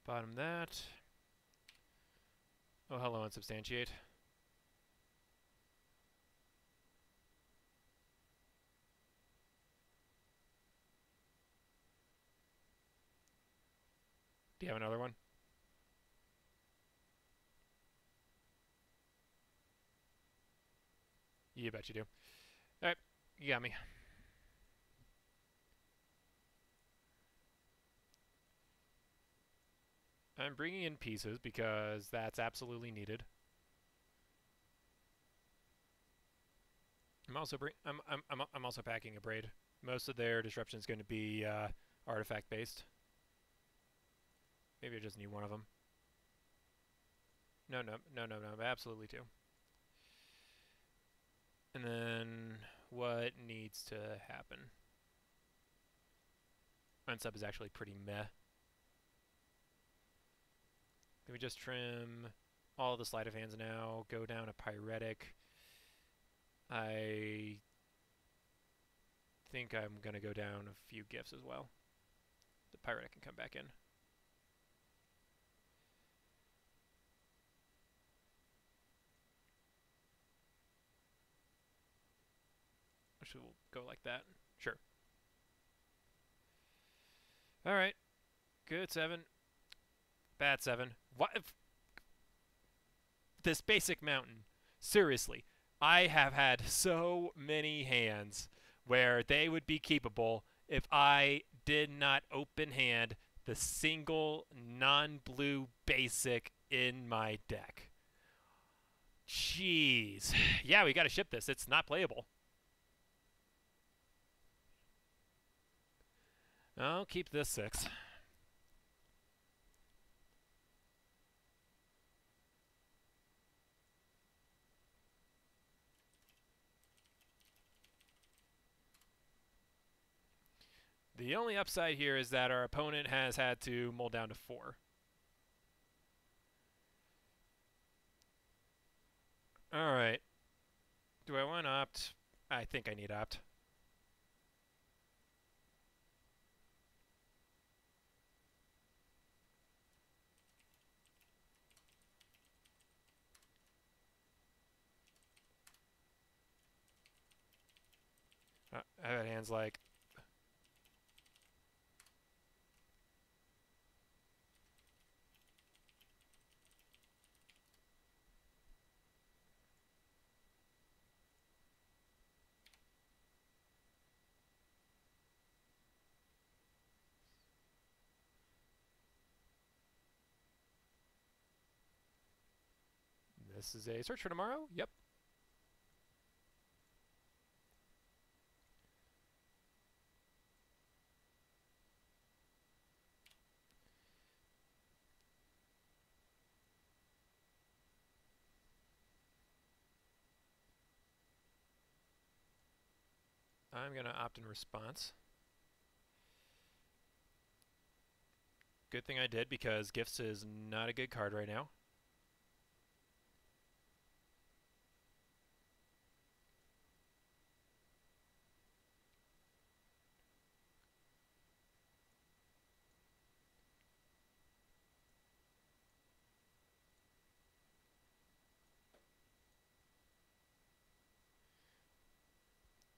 Bottom that. Oh, hello, unsubstantiate. Do you have another one? You bet you do. Alright, you got me. I'm bringing in pieces because that's absolutely needed. I'm also packing a braid. Most of their disruption is going to be artifact based. Maybe I just need one of them. No, absolutely two. And then what needs to happen? Unsub is actually pretty meh. Can we just trim all the sleight of hands now? Go down a pyretic. I think I'm going to go down a few gifts as well. The pyretic can come back in. Actually, we'll go like that. Sure. Alright. Good 7. Bad 7. What? This basic mountain. Seriously. I have had so many hands where they would be keepable if I did not open hand the single non-blue basic in my deck. Jeez. Yeah, we gotta ship this. It's not playable. I'll keep this 6. The only upside here is that our opponent has had to mull down to 4. Alright. Do I want opt? I think I need opt. I have hands like... This is a search for tomorrow? Yep. I'm going to opt in response. Good thing I did, because Gifts is not a good card right now.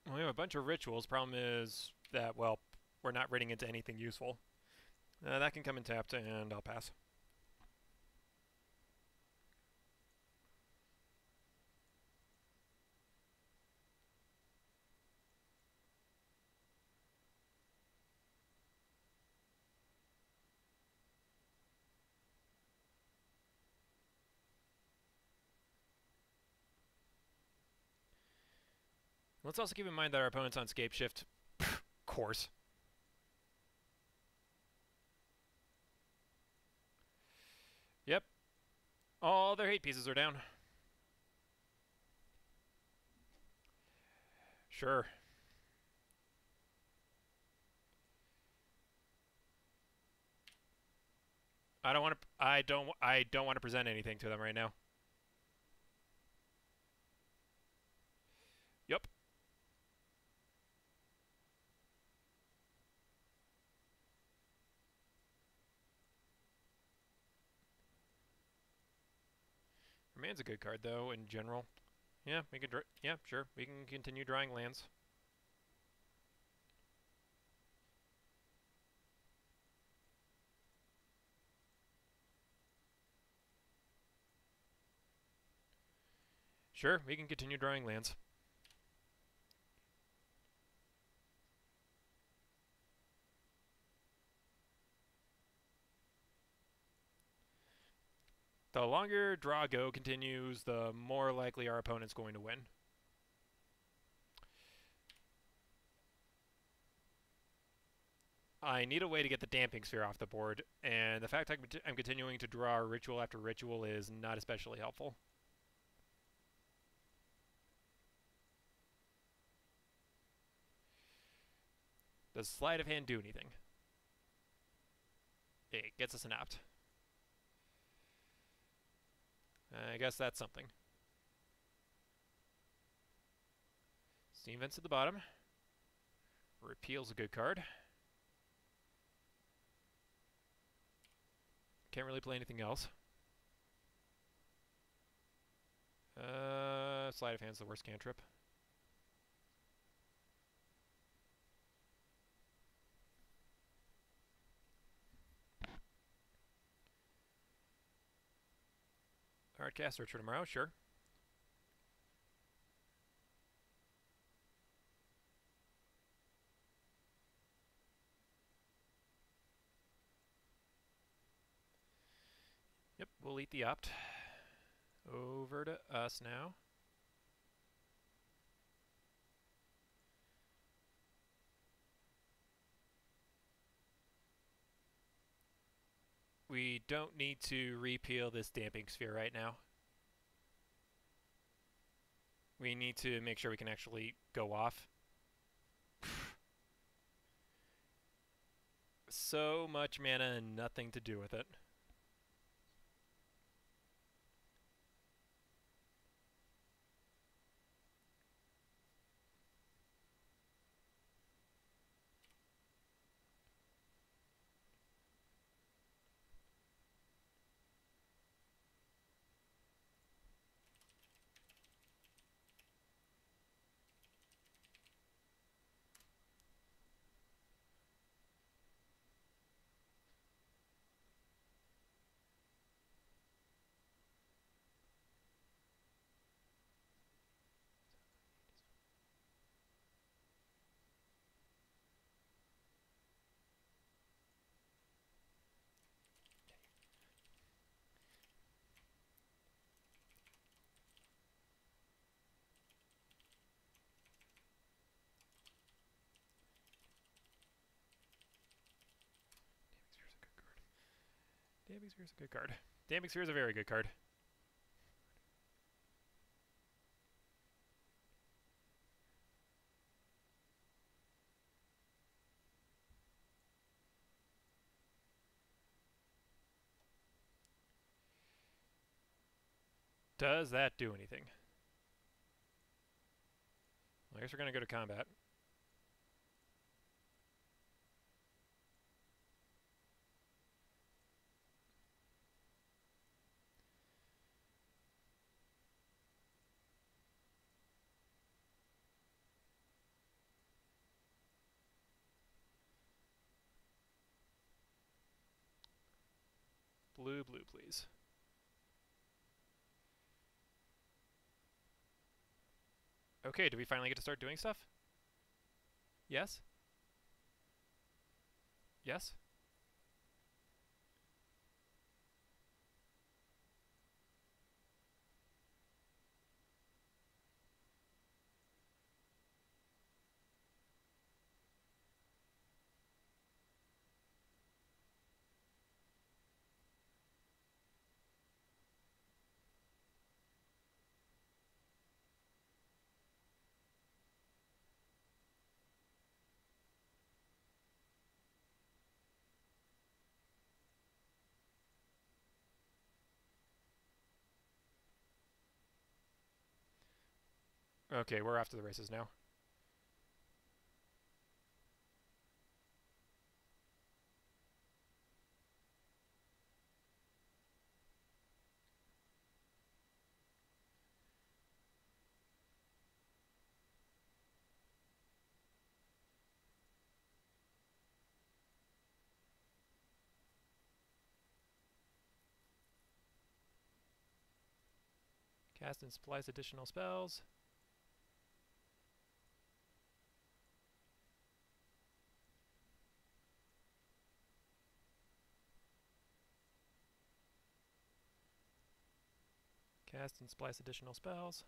Well, we have a bunch of rituals. Problem is that, well, we're not raiding into anything useful. That can come in tapped, and I'll pass. Let's also keep in mind that our opponent's on Scape Shift. Course. Yep. All their hate pieces are down. Sure. I don't want to. I don't want to present anything to them right now. Yep. Remain's a good card though in general. Yeah, we can. Yeah, sure. We can continue drawing lands. Sure, we can continue drawing lands. The longer draw go continues, the more likely our opponent's going to win. I need a way to get the Damping Sphere off the board, and the fact I'm continuing to draw ritual after ritual is not especially helpful. Does Sleight of Hand do anything? It gets us an opt. I guess that's something. Steam Vents at the bottom. Repeal's a good card. Can't really play anything else. Sleight of Hand's the worst cantrip. Hardcast Search for tomorrow, sure. Yep, we'll eat the opt. Over to us now. We don't need to repeal this Damping Sphere right now. We need to make sure we can actually go off. So much mana and nothing to do with it. Damping Sphere is a good card. Damping Sphere is a very good card. Does that do anything? Well, I guess we're going to go to combat. Blue, blue, please. Okay, do we finally get to start doing stuff? Yes? Yes? Okay, we're off to the races now. Cast and supplies additional spells. Cast and splice additional spells.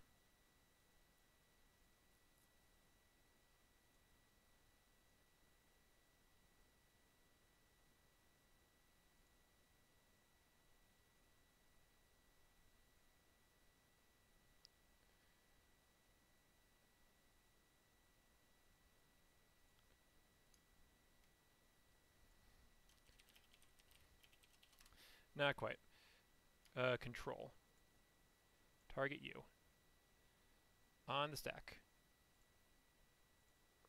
Not quite. Control. Target you. On the stack.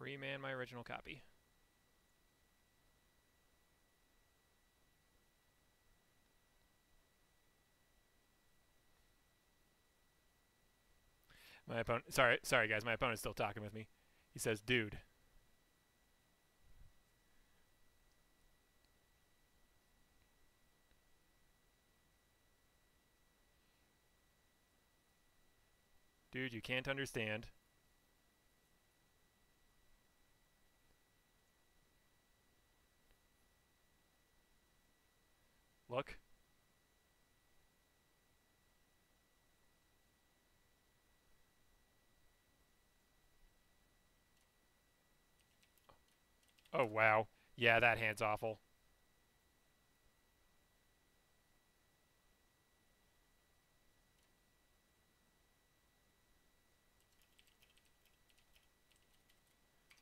Reman my original copy. My opponent. Sorry, guys. My opponent's still talking with me. He says, "Dude." Dude, you can't understand. Look. Oh, wow. Yeah, that hand's awful.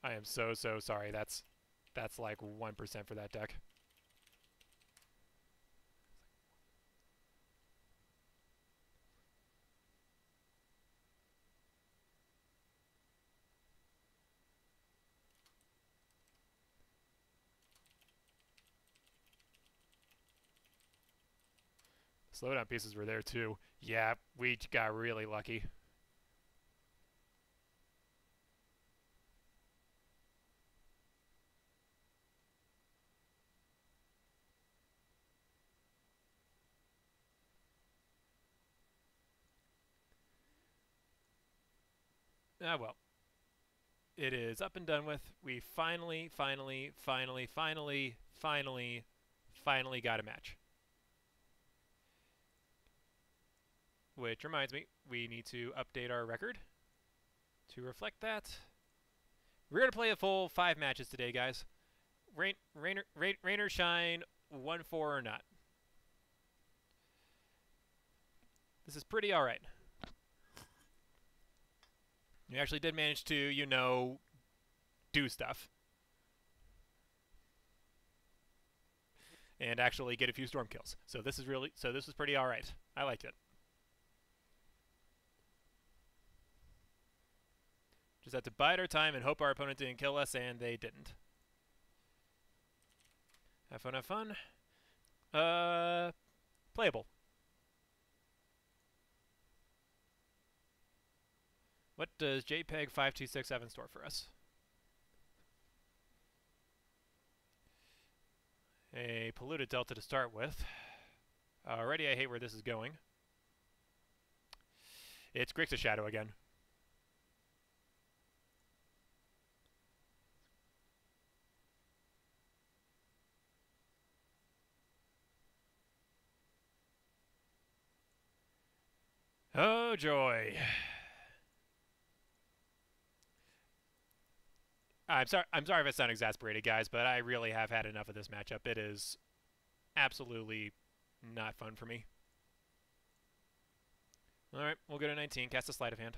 I am so sorry. That's like 1% for that deck. Slowdown pieces were there too. Yeah, we got really lucky. Ah, well. It is up and done with. We finally got a match. Which reminds me, we need to update our record to reflect that. We're going to play a full 5 matches today, guys. Rain or shine, 1-4 or not. This is pretty alright. You actually did manage to, you know, do stuff. And actually get a few storm kills. So this is pretty alright. I like it. Just have to bide our time and hope our opponent didn't kill us, and they didn't. Have fun, have fun. Playable. What does JPEG 5267 have in store for us? A polluted delta to start with. Already I hate where this is going. It's Grixis Shadow again. Oh joy. I'm sorry if I sound exasperated, guys, but I really have had enough of this matchup. It is absolutely not fun for me. Alright, we'll go to 19, cast a sleight of hand.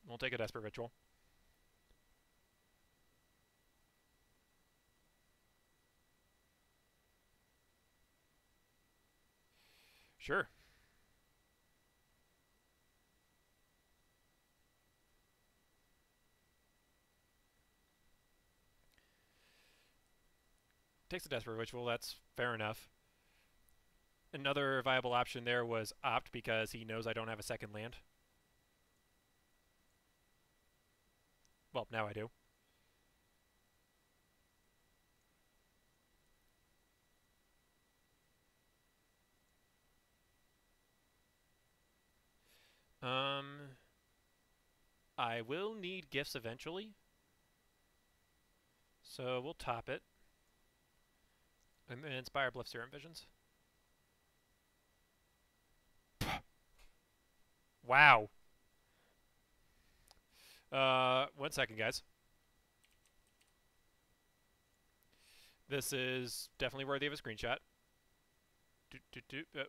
We'll take a Desperate Ritual. Sure. Takes a Desperate Ritual, that's fair enough. Another viable option there was Opt, because he knows I don't have a second land. Well, now I do. I will need gifts eventually. So we'll top it. And then Inspire Bluff Serum Visions. Wow. 1 second, guys. This is definitely worthy of a screenshot.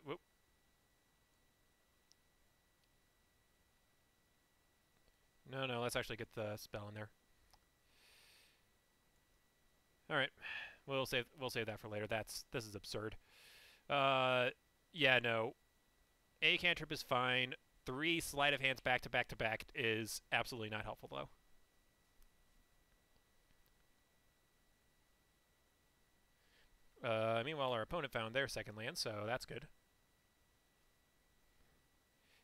Whoop. No, let's actually get the spell in there. All right, we'll save that for later. This is absurd. Yeah, no. A cantrip is fine. 3 sleight of hands back to back to back is absolutely not helpful though. Meanwhile, our opponent found their second land, so that's good.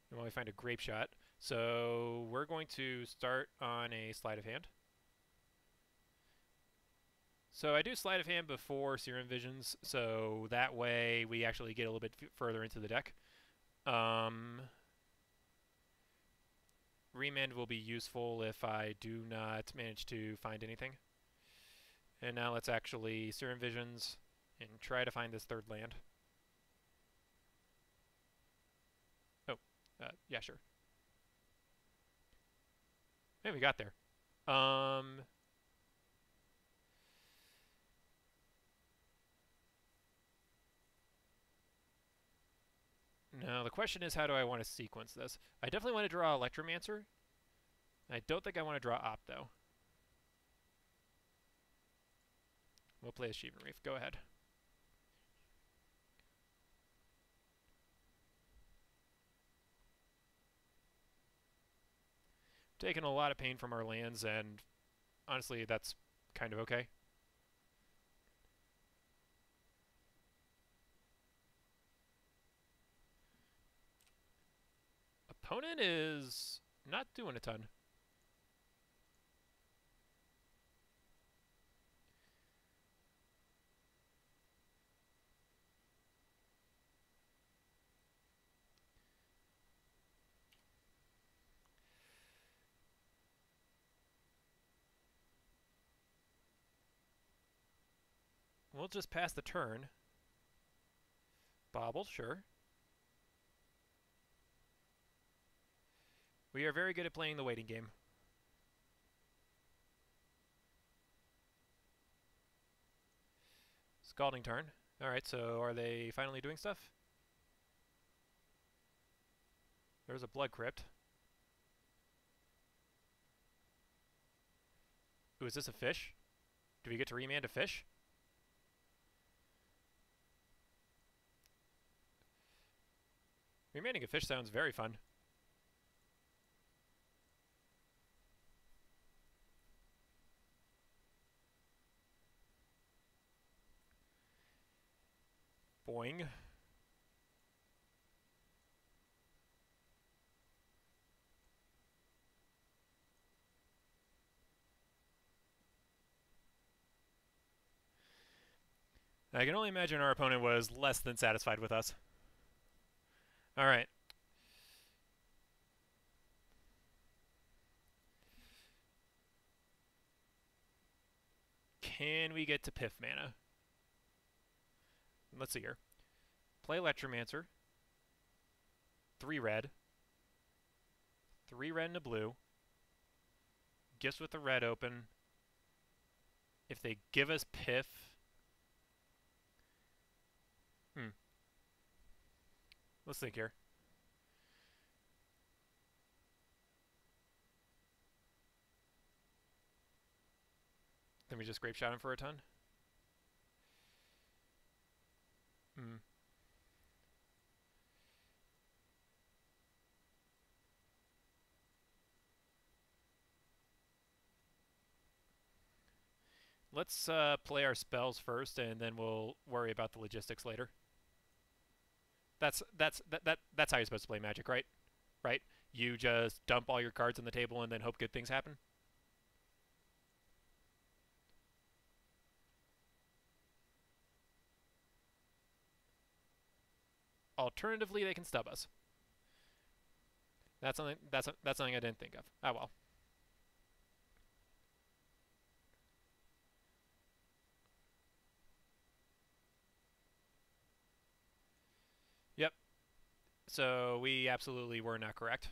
And while we find a Grape Shot, so we're going to start on a sleight of hand. So I do sleight of hand before Serum Visions, so that way we actually get a little bit further into the deck. Remand will be useful if I do not manage to find anything. And now let's actually Serum Visions and try to find this third land. Oh, yeah, sure. Hey, we got there. Now, the question is, how do I want to sequence this? I definitely want to draw Electromancer. I don't think I want to draw Opt, though. We'll play Achievement Reef. Go ahead. Taking a lot of pain from our lands, and honestly, that's kind of okay. Opponent is not doing a ton. We'll just pass the turn. Bobble, sure. We are very good at playing the waiting game. Scalding Tarn. Alright, so are they finally doing stuff? There's a blood crypt. Ooh, is this a fish? Do we get to remand a fish? Remanding a fish sounds very fun. Boing. I can only imagine our opponent was less than satisfied with us. Alright. Can we get to Piff mana? Let's see here. Play Electromancer. 3 red. 3 red and a blue. Gifts with the red open. If they give us Piff... Let's think here. Then we just Grape Shot him for a ton? Let's play our spells first, and then we'll worry about the logistics later. That's how you're supposed to play Magic, right? Right? You just dump all your cards on the table and then hope good things happen. Alternatively, they can stub us. That's something I didn't think of. Ah well. Yep. So we absolutely were not correct.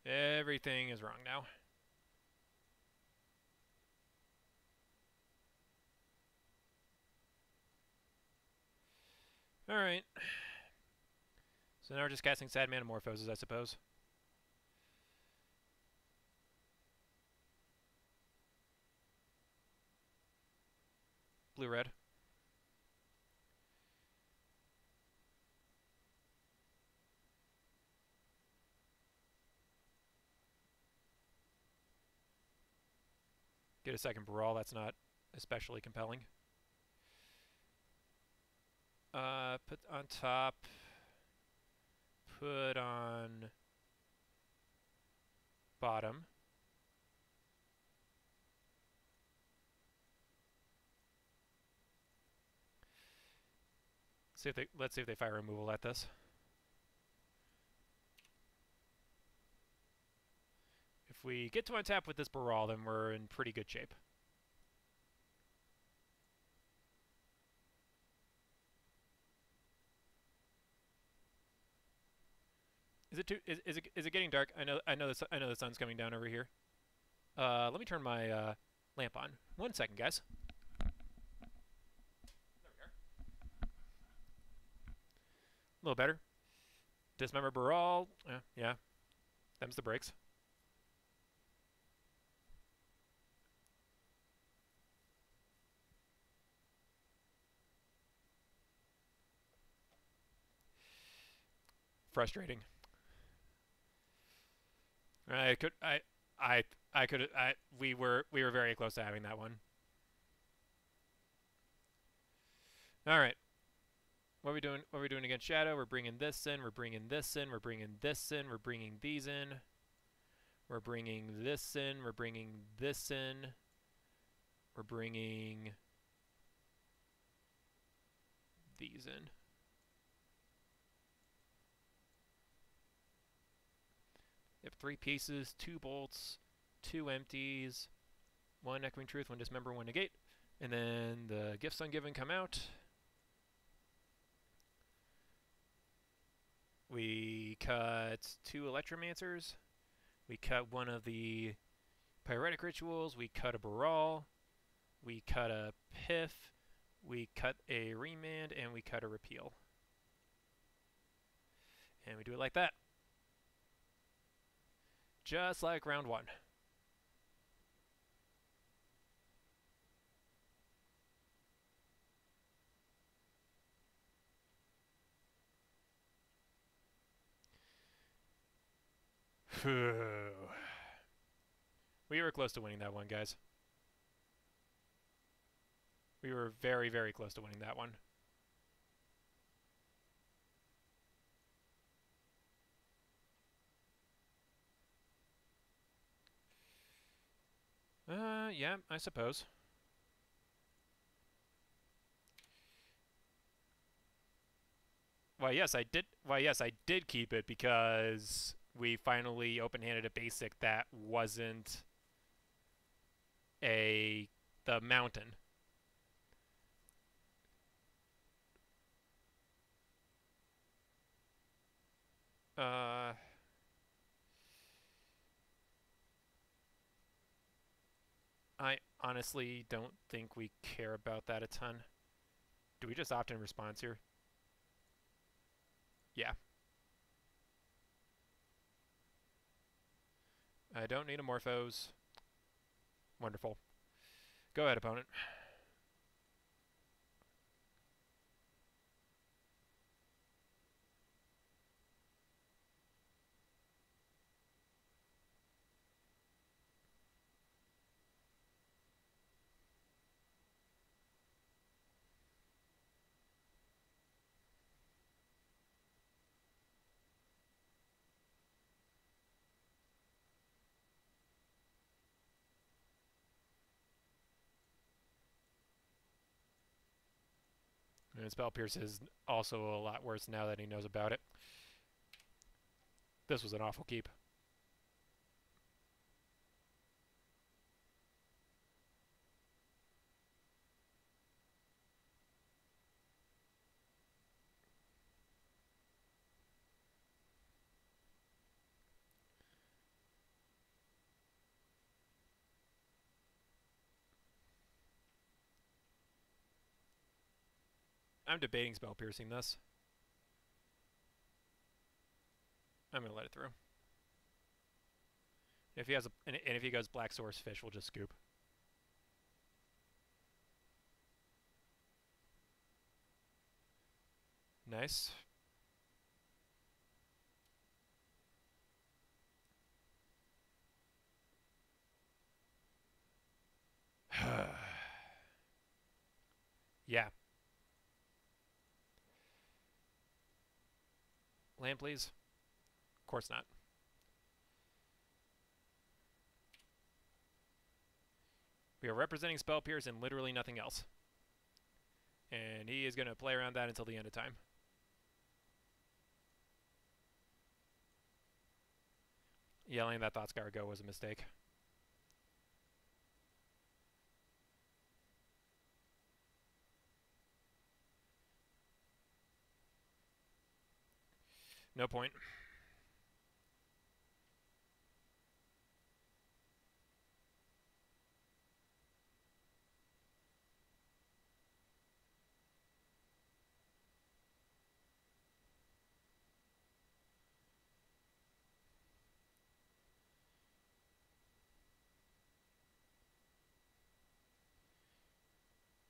Everything is wrong now. Alright. So now we're just casting Sad Manamorphoses, I suppose. Blue-red. Get a second Brawl, that's not especially compelling. Put on top. Put on bottom. Let's see if they fire removal at this. If we get to untap with this Baral, then we're in pretty good shape. Is it too? Is it getting dark? I know the sun's coming down over here. Let me turn my lamp on. 1 second, guys. There we are. A little better. Dismember Baral. Yeah. Them's the breaks. Frustrating. We were very close to having that one. All right. What are we doing? What are we doing against Shadow? We're bringing this in. We're bringing this in. We're bringing this in. We're bringing these in. We're bringing this in. We're bringing this in. We're bringing these in. Yep, 3 pieces, 2 bolts, 2 empties, 1 Echoing Truth, 1 Dismember, 1 Negate. And then the Gifts Ungiven come out. We cut 2 Electromancers, We cut one of the Pyretic Rituals, we cut a Baral, we cut a Piff, we cut a Remand, and we cut a Repeal. And we do it like that. Just like round one. We were close to winning that one, guys. We were very, very close to winning that one. Yeah, I suppose. Why, yes, I did. Why, yes, I did keep it because we finally open-handed a basic that wasn't the mountain. Uh, I honestly don't think we care about that a ton. Do we just opt in response here? Yeah. I don't need a Morphos. Wonderful. Go ahead, opponent. And Spell Pierce is also a lot worse now that he knows about it. This was an awful keep. I'm debating Spell Piercing this. I'm going to let it through. If he has and if he goes Black Source Fish, we'll just scoop. Nice. Yeah. Land, please. Of course not. We are representing Spell Pierce and literally nothing else. And he is going to play around that until the end of time. Yeah, letting that Thoughtscour go was a mistake. No point.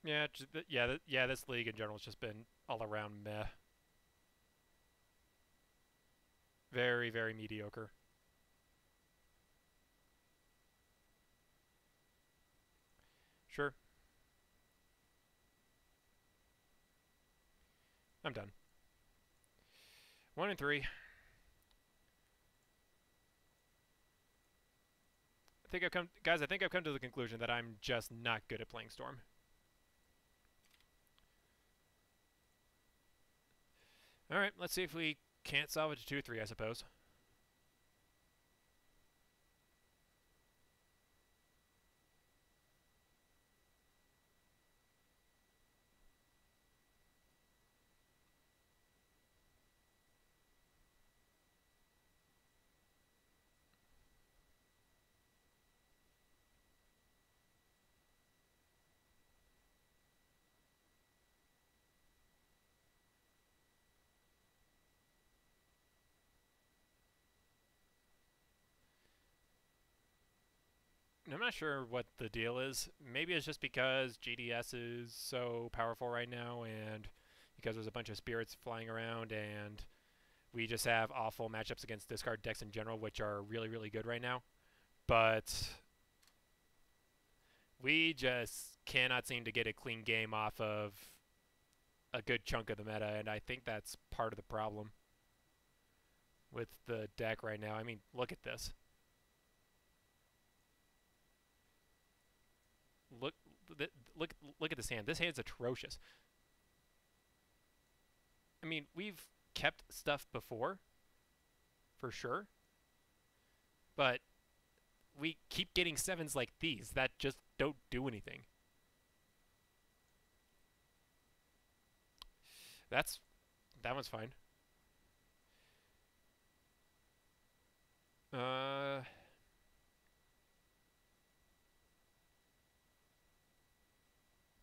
Yeah, this league in general has just been all around meh. Very, very mediocre. Sure. I'm done. 1 and 3. I think I've come to the conclusion that I'm just not good at playing Storm. All right, let's see if we can't salvage a 2-3, I suppose. I'm not sure what the deal is. Maybe it's just because GDS is so powerful right now, and because there's a bunch of spirits flying around, and we just have awful matchups against discard decks in general, which are really, really good right now. But we just cannot seem to get a clean game off of a good chunk of the meta, and I think that's part of the problem with the deck right now. I mean, look at this. Look, look at this hand. This hand's atrocious. I mean, we've kept stuff before, for sure, but we keep getting sevens like these that just don't do anything. That one's fine. Uh,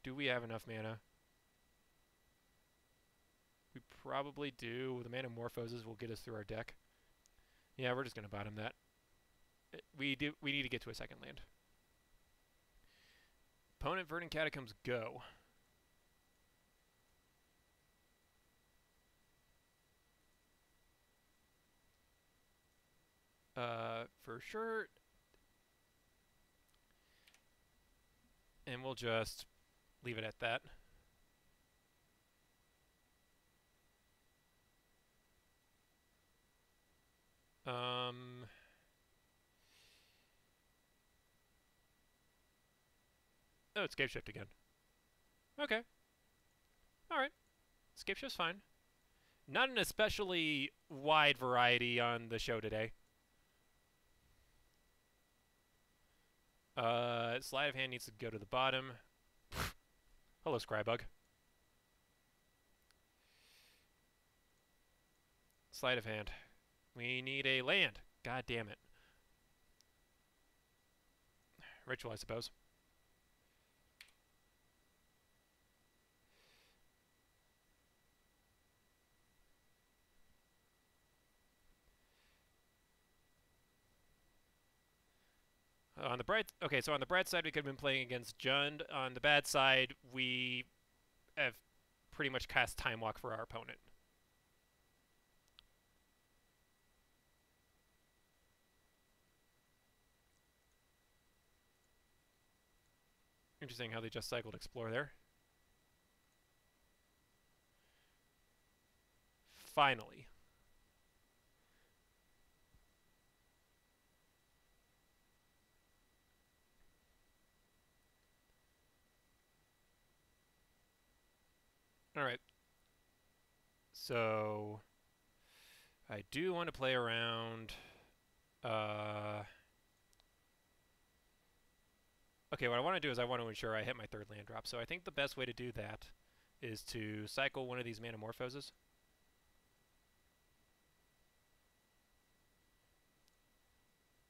do we have enough mana? We probably do. The Manamorphoses will get us through our deck. Yeah, we're just gonna bottom that. We need to get to a second land. Opponent Verdant Catacombs go. For sure. And we'll just leave it at that. Oh, it's Scape Shift again. Okay. Alright. Scape Shift's fine. Not an especially wide variety on the show today. Sleight of Hand needs to go to the bottom. Hello, Scrybug. Sleight of Hand. We need a land. God damn it. Ritual, I suppose. On the bright, okay, so on the bright side, we could have been playing against Jund. On the bad side, we have pretty much cast Time Walk for our opponent. Interesting how they just cycled Explore there. Finally. Alright. So, I do want to play around... Okay, what I want to do is I want to ensure I hit my third land drop. So I think the best way to do that is to cycle one of these Manamorphoses.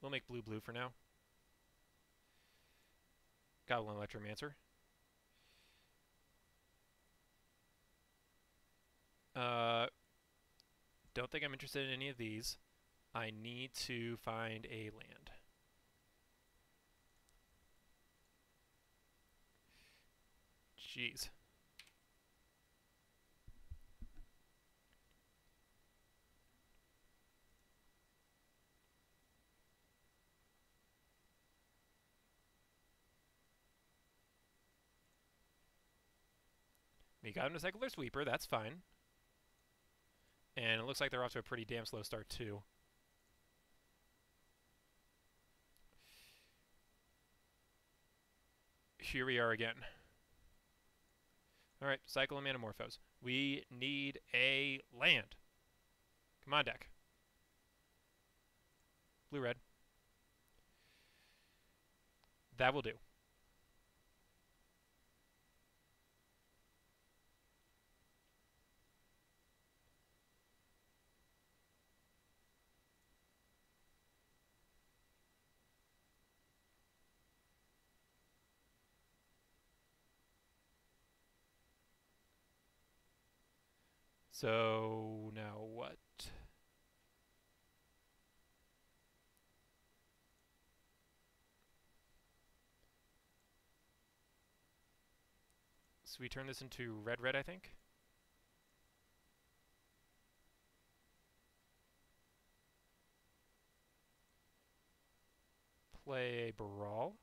We'll make blue for now. Goblin Electromancer. Don't think I'm interested in any of these. I need to find a land. Jeez. We got him to cycle their sweeper, that's fine. And it looks like they're off to a pretty damn slow start, too. Here we are again. Alright, cycle and Manamorphose. We need a land. Come on, deck. Blue-red. That will do. So, now what? So we turn this into red, I think. Play Brawl.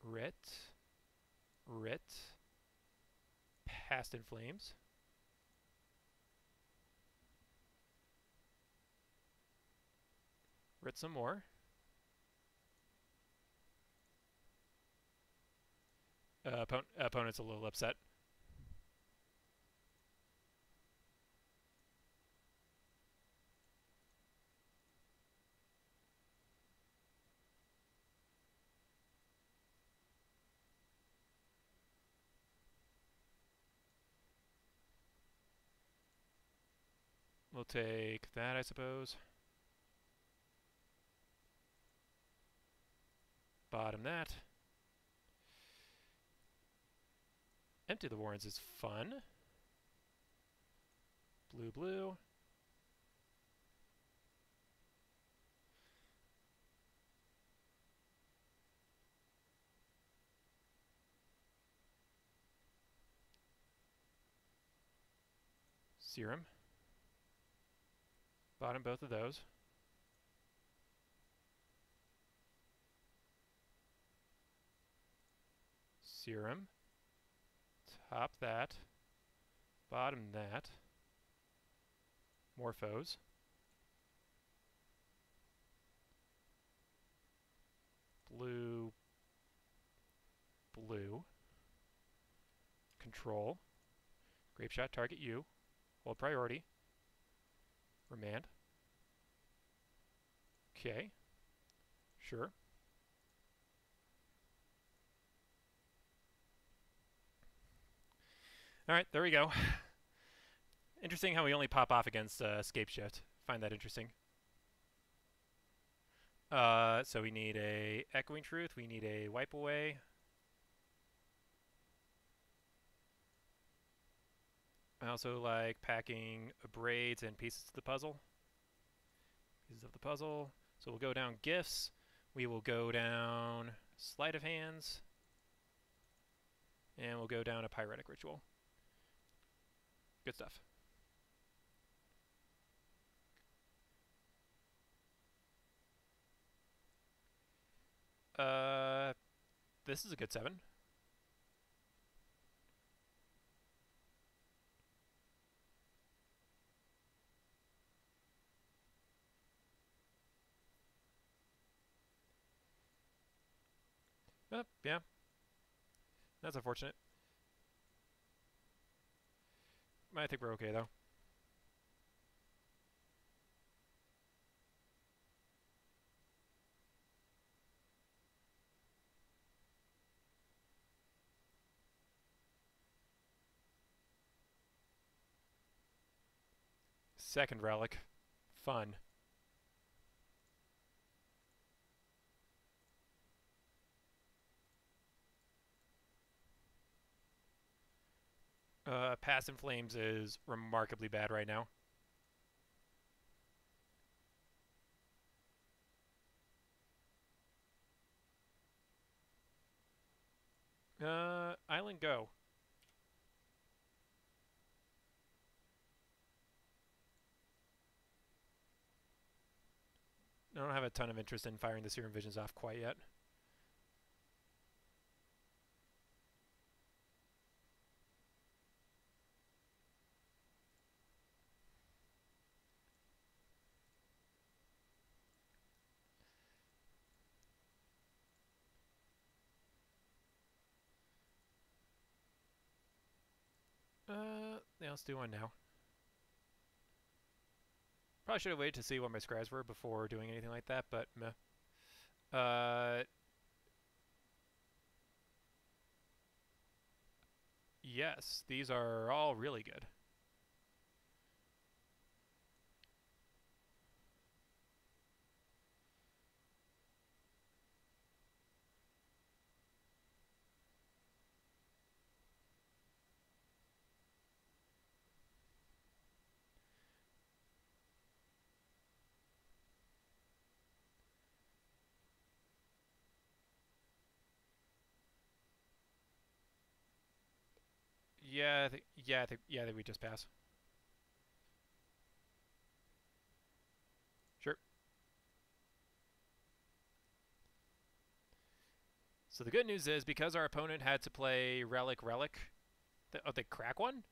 Rit. Past in Flames. Rit some more. Opponent's a little upset. We'll take that, I suppose. Bottom that. Empty the Warrens is fun. Blue. Serum. Bottom both of those. Serum. Top that. Bottom that. Morphos. Blue. Control. Grape shot, target you. Hold priority. Remand. Okay. Sure. Alright, there we go. Interesting how we only pop off against Escape Shift. Find that interesting. So we need a Echoing Truth. We need a Wipe Away. I also like packing braids and pieces of the puzzle. So we'll go down Gifts. We will go down Sleight of Hands. And we'll go down a Pyretic Ritual. Good stuff. This is a good 7. Yeah. That's unfortunate. I think we're okay, though. Second relic. Fun. Past in Flames is remarkably bad right now. Island Go. I don't have a ton of interest in firing the Serum Visions off quite yet. Yeah, let's do one now. Probably should have waited to see what my scribes were before doing anything like that, but meh. Yes, these are all really good. I think we just pass. Sure. So the good news is because our opponent had to play Relic, they crack one?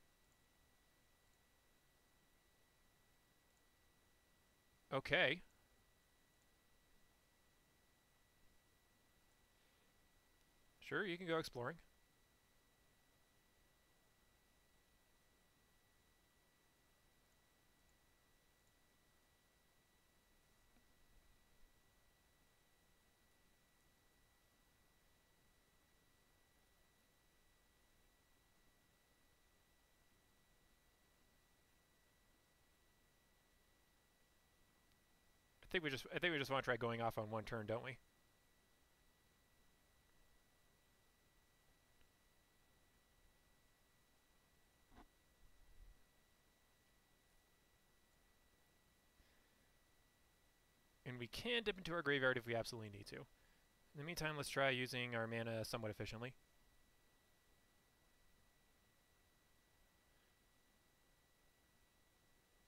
Okay. Sure, you can go exploring. I think we just want to try going off on one turn, don't we? And we can dip into our graveyard if we absolutely need to. In the meantime, let's try using our mana somewhat efficiently.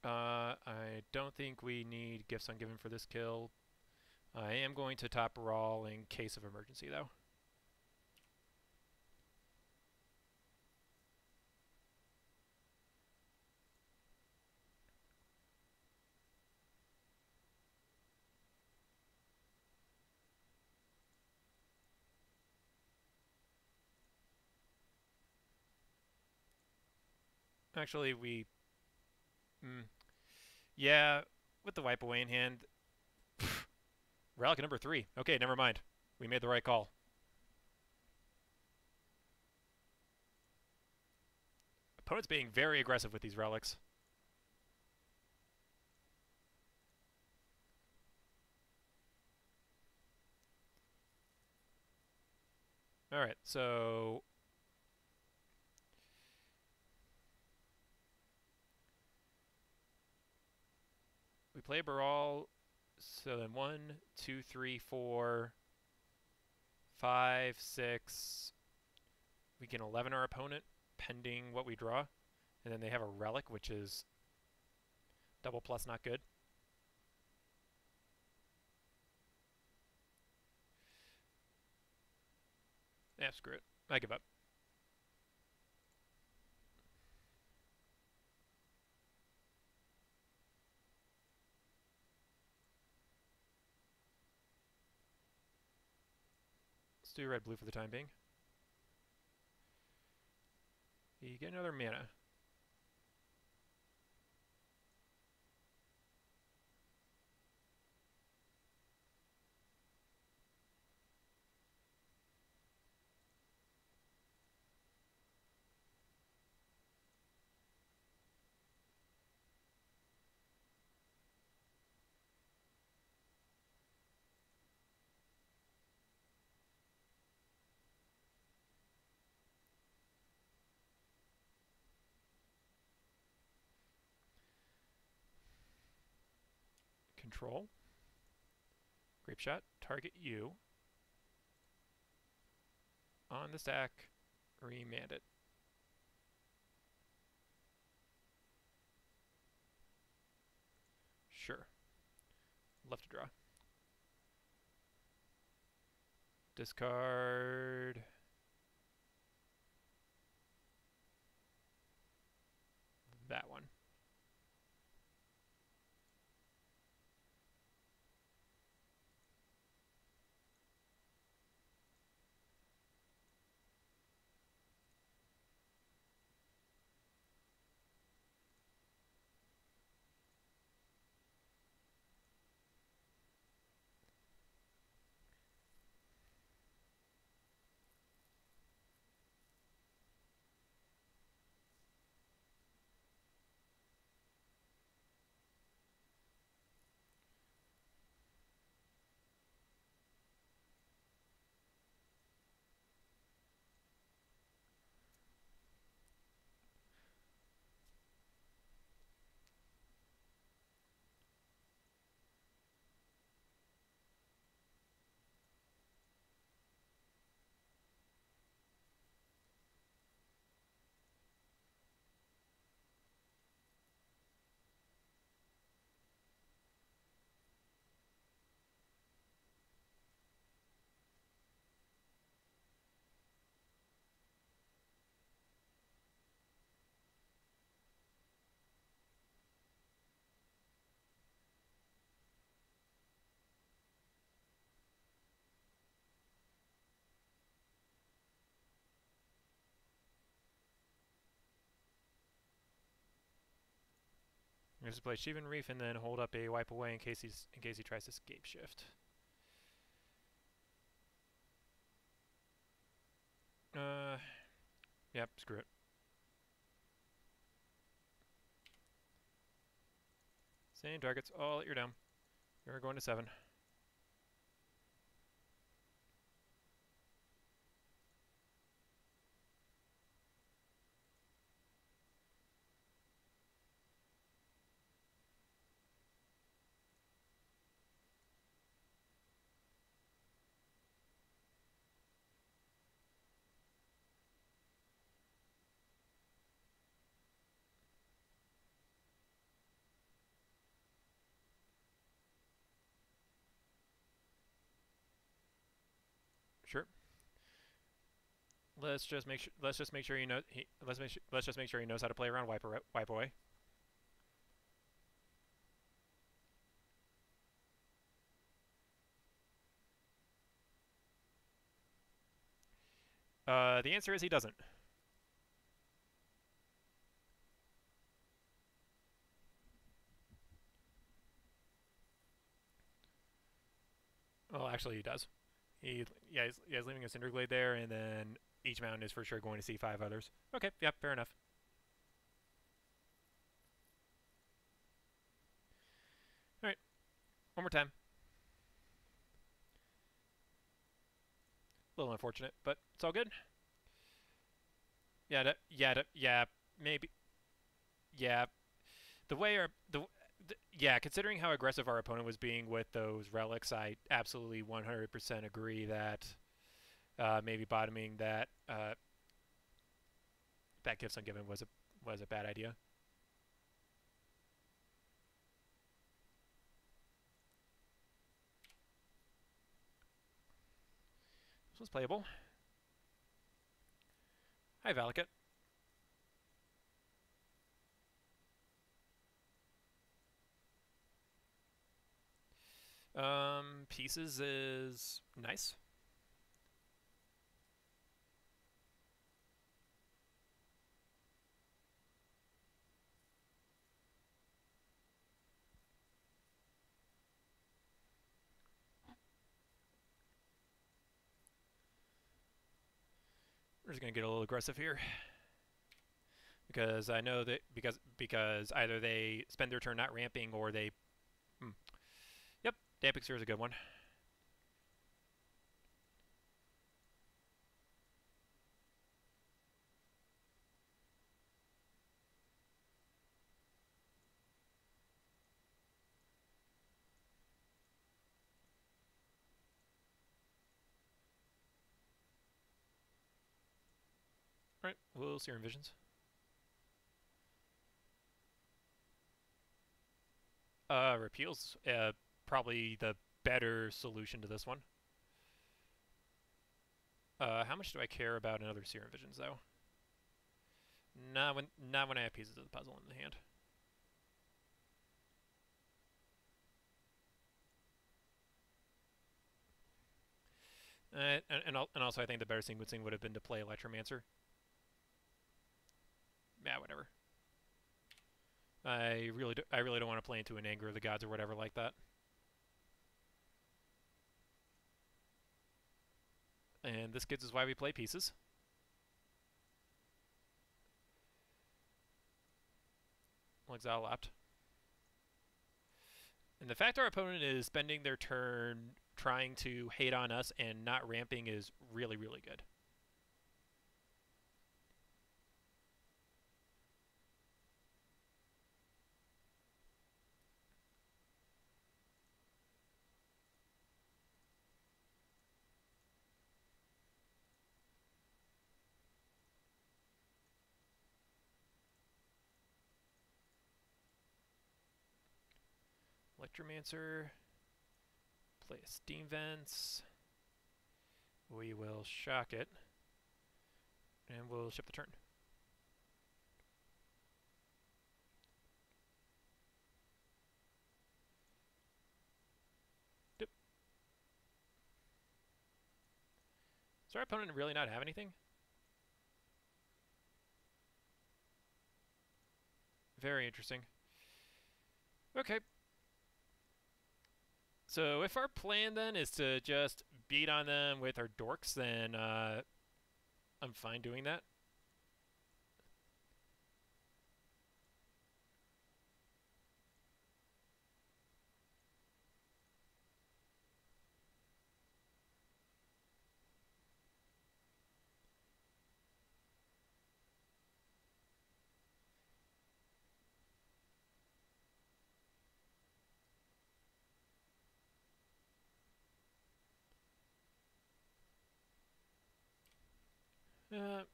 I don't think we need Gifts Ungiven for this kill. I am going to top Brawl in case of emergency, though. Actually, we... Mm, yeah, with the Wipe Away in hand... Relic number 3. Okay, never mind. We made the right call. Opponent's being very aggressive with these relics. Alright, so... we play Baral, so then 1, 2, 3, 4, 5, 6. We can 11 our opponent, pending what we draw. And then they have a Relic, which is double plus not good. Yeah, screw it. I give up. Let's do red-blue for the time being. You get another mana. Control. Grape Shot. Target you. On the stack. Remand it. Sure. Love to draw. Discard. That one. Just play Shivan Reef and then hold up a wipe away in case he tries to scape shift. Yep, screw it. Same targets all at your down. You're going to 7. Sure. Let's just make sure. Let's just make sure you know. Let's just make sure he knows how to play around wipe away. The answer is he doesn't. Well, actually, he does. He's leaving a Cinderglade there, and then each mountain is for sure going to see 5 others. Okay, yep, fair enough. All right, one more time. A little unfortunate, but it's all good. Yeah, maybe. Yeah, the way our yeah, considering how aggressive our opponent was being with those relics, I absolutely 100% agree that maybe bottoming that Gifts Ungiven was a bad idea. This was playable. Hi, Valakut. Pieces is nice. We're just gonna get a little aggressive here because I know that because either they spend their turn not ramping or they. Yep, Dampixer is a good one. All right, we'll see your Visions. Repeals probably the better solution to this one. How much do I care about another Serum Visions though? Not when I have pieces of the puzzle in the hand. And also I think the better sequencing would have been to play Electromancer. Yeah, whatever. I really don't want to play into an Anger of the Gods or whatever like that. And this is why we play pieces. Exile left. And the fact our opponent is spending their turn trying to hate on us and not ramping is really, really good. Electromancer. Play a Steam Vents. We will shock it. And we'll ship the turn. Dip. Does our opponent really not have anything? Very interesting. Okay. So if our plan then is to just beat on them with our dorks, then I'm fine doing that.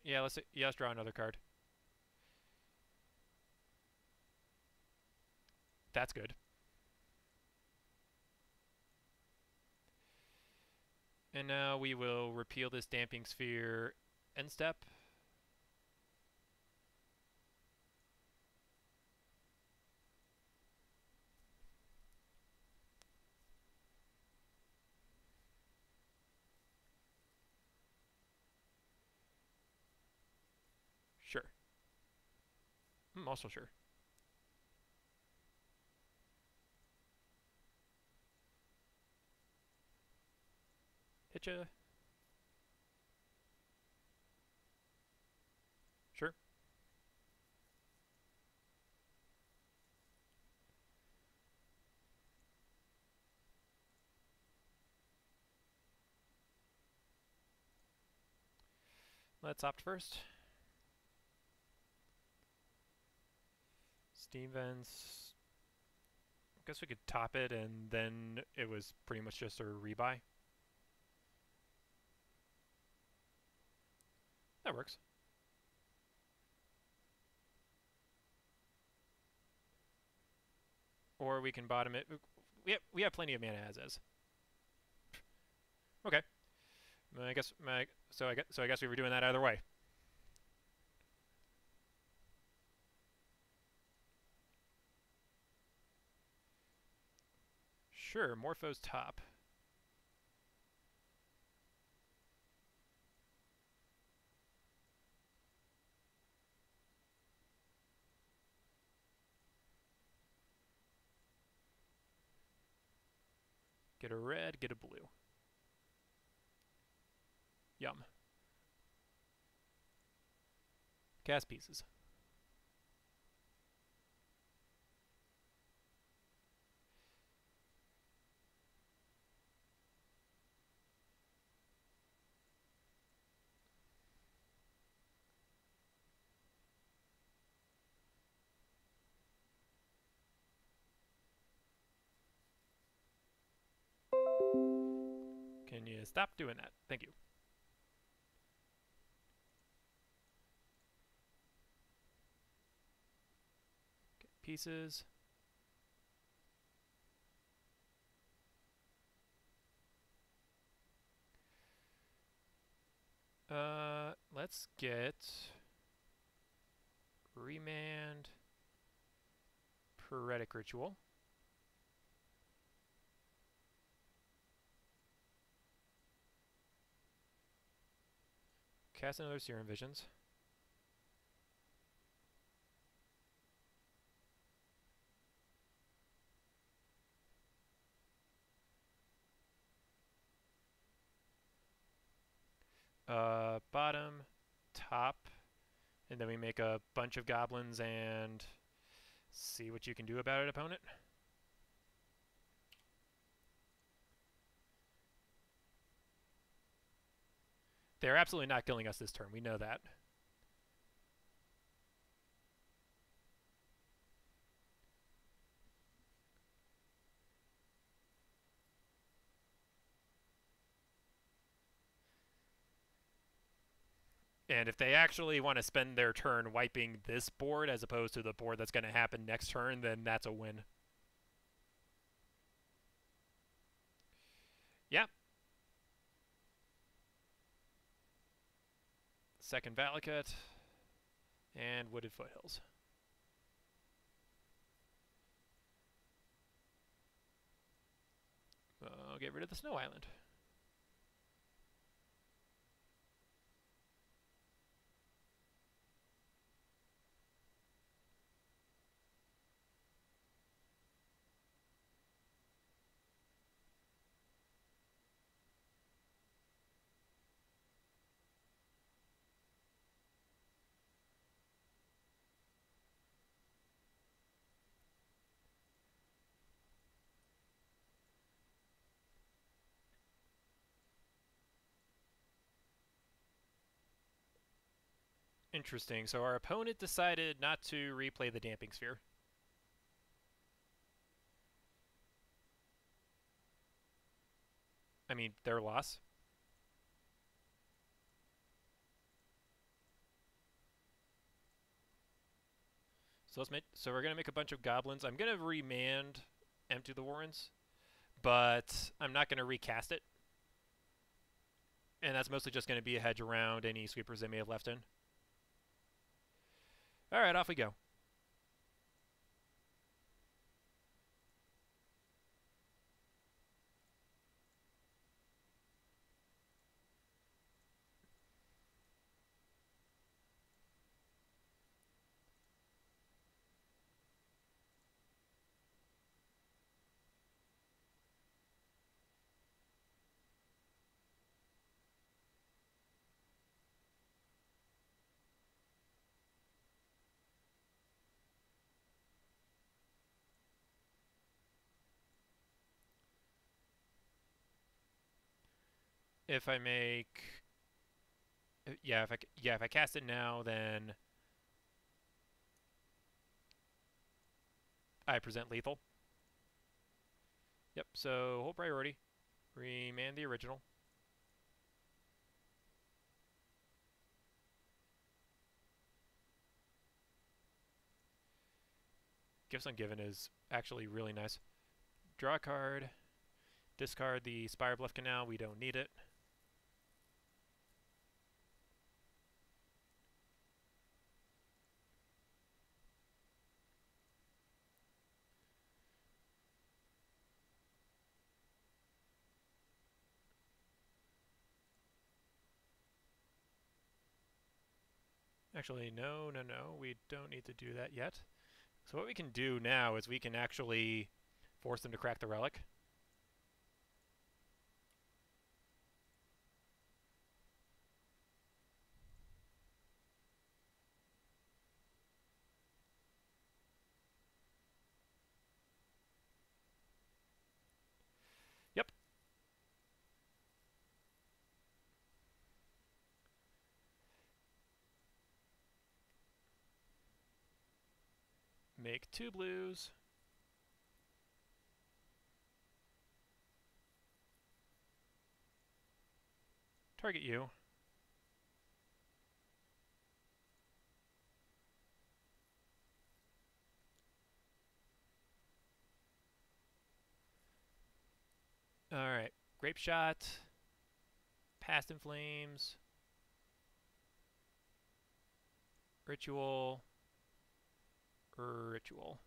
Yeah, let's draw another card. That's good. And now we will repeal this damping sphere end step. Sure. I'm also sure. Hitcha. Sure. Let's opt first. Steam vents. I guess we could top it and then it was pretty much just a rebuy. That works. Or we can bottom it. We have plenty of mana as is. Okay. I guess we were doing that either way. Sure, Morpho's top. Get a red, get a blue. Yum. Cast pieces. Can you stop doing that? Thank you. Okay, pieces. Let's get Remand Paretic Ritual. Cast another Serum Visions. Bottom, top, and then we make a bunch of goblins and see what you can do about it, opponent. They're absolutely not killing us this turn. We know that. And if they actually want to spend their turn wiping this board as opposed to the board that's going to happen next turn, then that's a win. Yeah. Second Valakut. And Wooded Foothills. I'll get rid of the Snow Island. Interesting. So our opponent decided not to replay the Damping Sphere. I mean, their loss. So we're gonna make a bunch of goblins. I'm gonna remand Empty the Warrens, but I'm not gonna recast it. And that's mostly just gonna be a hedge around any sweepers they may have left in. Alright, off we go. If I make if I cast it now, then I present lethal. Yep. So hold priority, remand the original. Gifts Ungiven is actually really nice. Draw a card, discard the Spire Bluff Canal. We don't need it. Actually, no. We don't need to do that yet. So what we can do now is we can actually force them to crack the relic. Yep. Make 2 blues. Target you. Alright. Grape Shot. Past in Flames. Ritual. Ritual.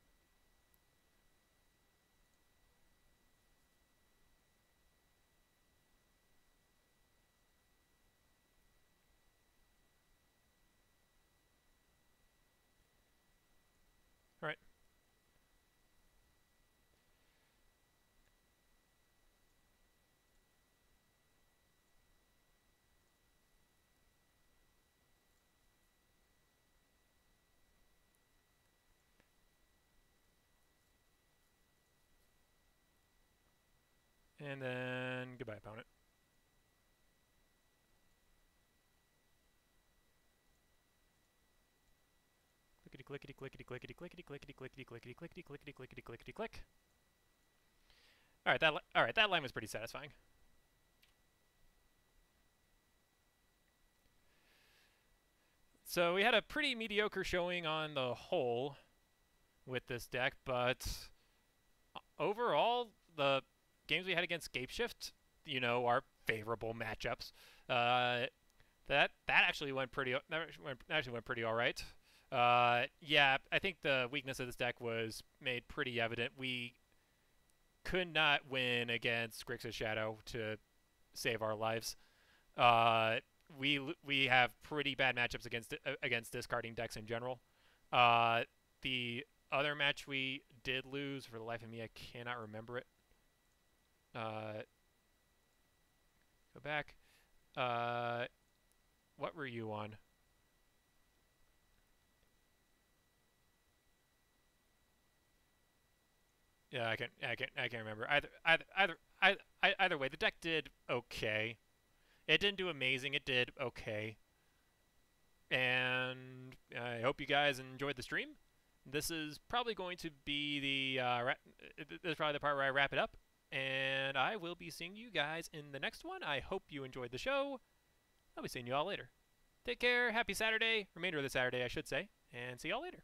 Alright. And then goodbye, opponent. Clickety clickety clickety clickety clickety clickety clickety clickety clickety clickety clickety clickety click. Alright, that line was pretty satisfying. So we had a pretty mediocre showing on the whole with this deck, but overall, the games we had against Scapeshift, are favorable matchups. That actually went pretty. That actually went pretty all right. Yeah, I think the weakness of this deck was made pretty evident. We could not win against Grixis Shadow to save our lives. Uh, we have pretty bad matchups against discarding decks in general. The other match we did lose, for the life of me, I cannot remember it. Go back. What were you on? Yeah, I can't remember. Either way, the deck did okay. It didn't do amazing. It did okay. And I hope you guys enjoyed the stream. This is probably going to be this is probably the part where I wrap it up. And I will be seeing you guys in the next one. I hope you enjoyed the show. I'll be seeing you all later. Take care. Happy Saturday. Remainder of the Saturday, I should say. And see y'all later.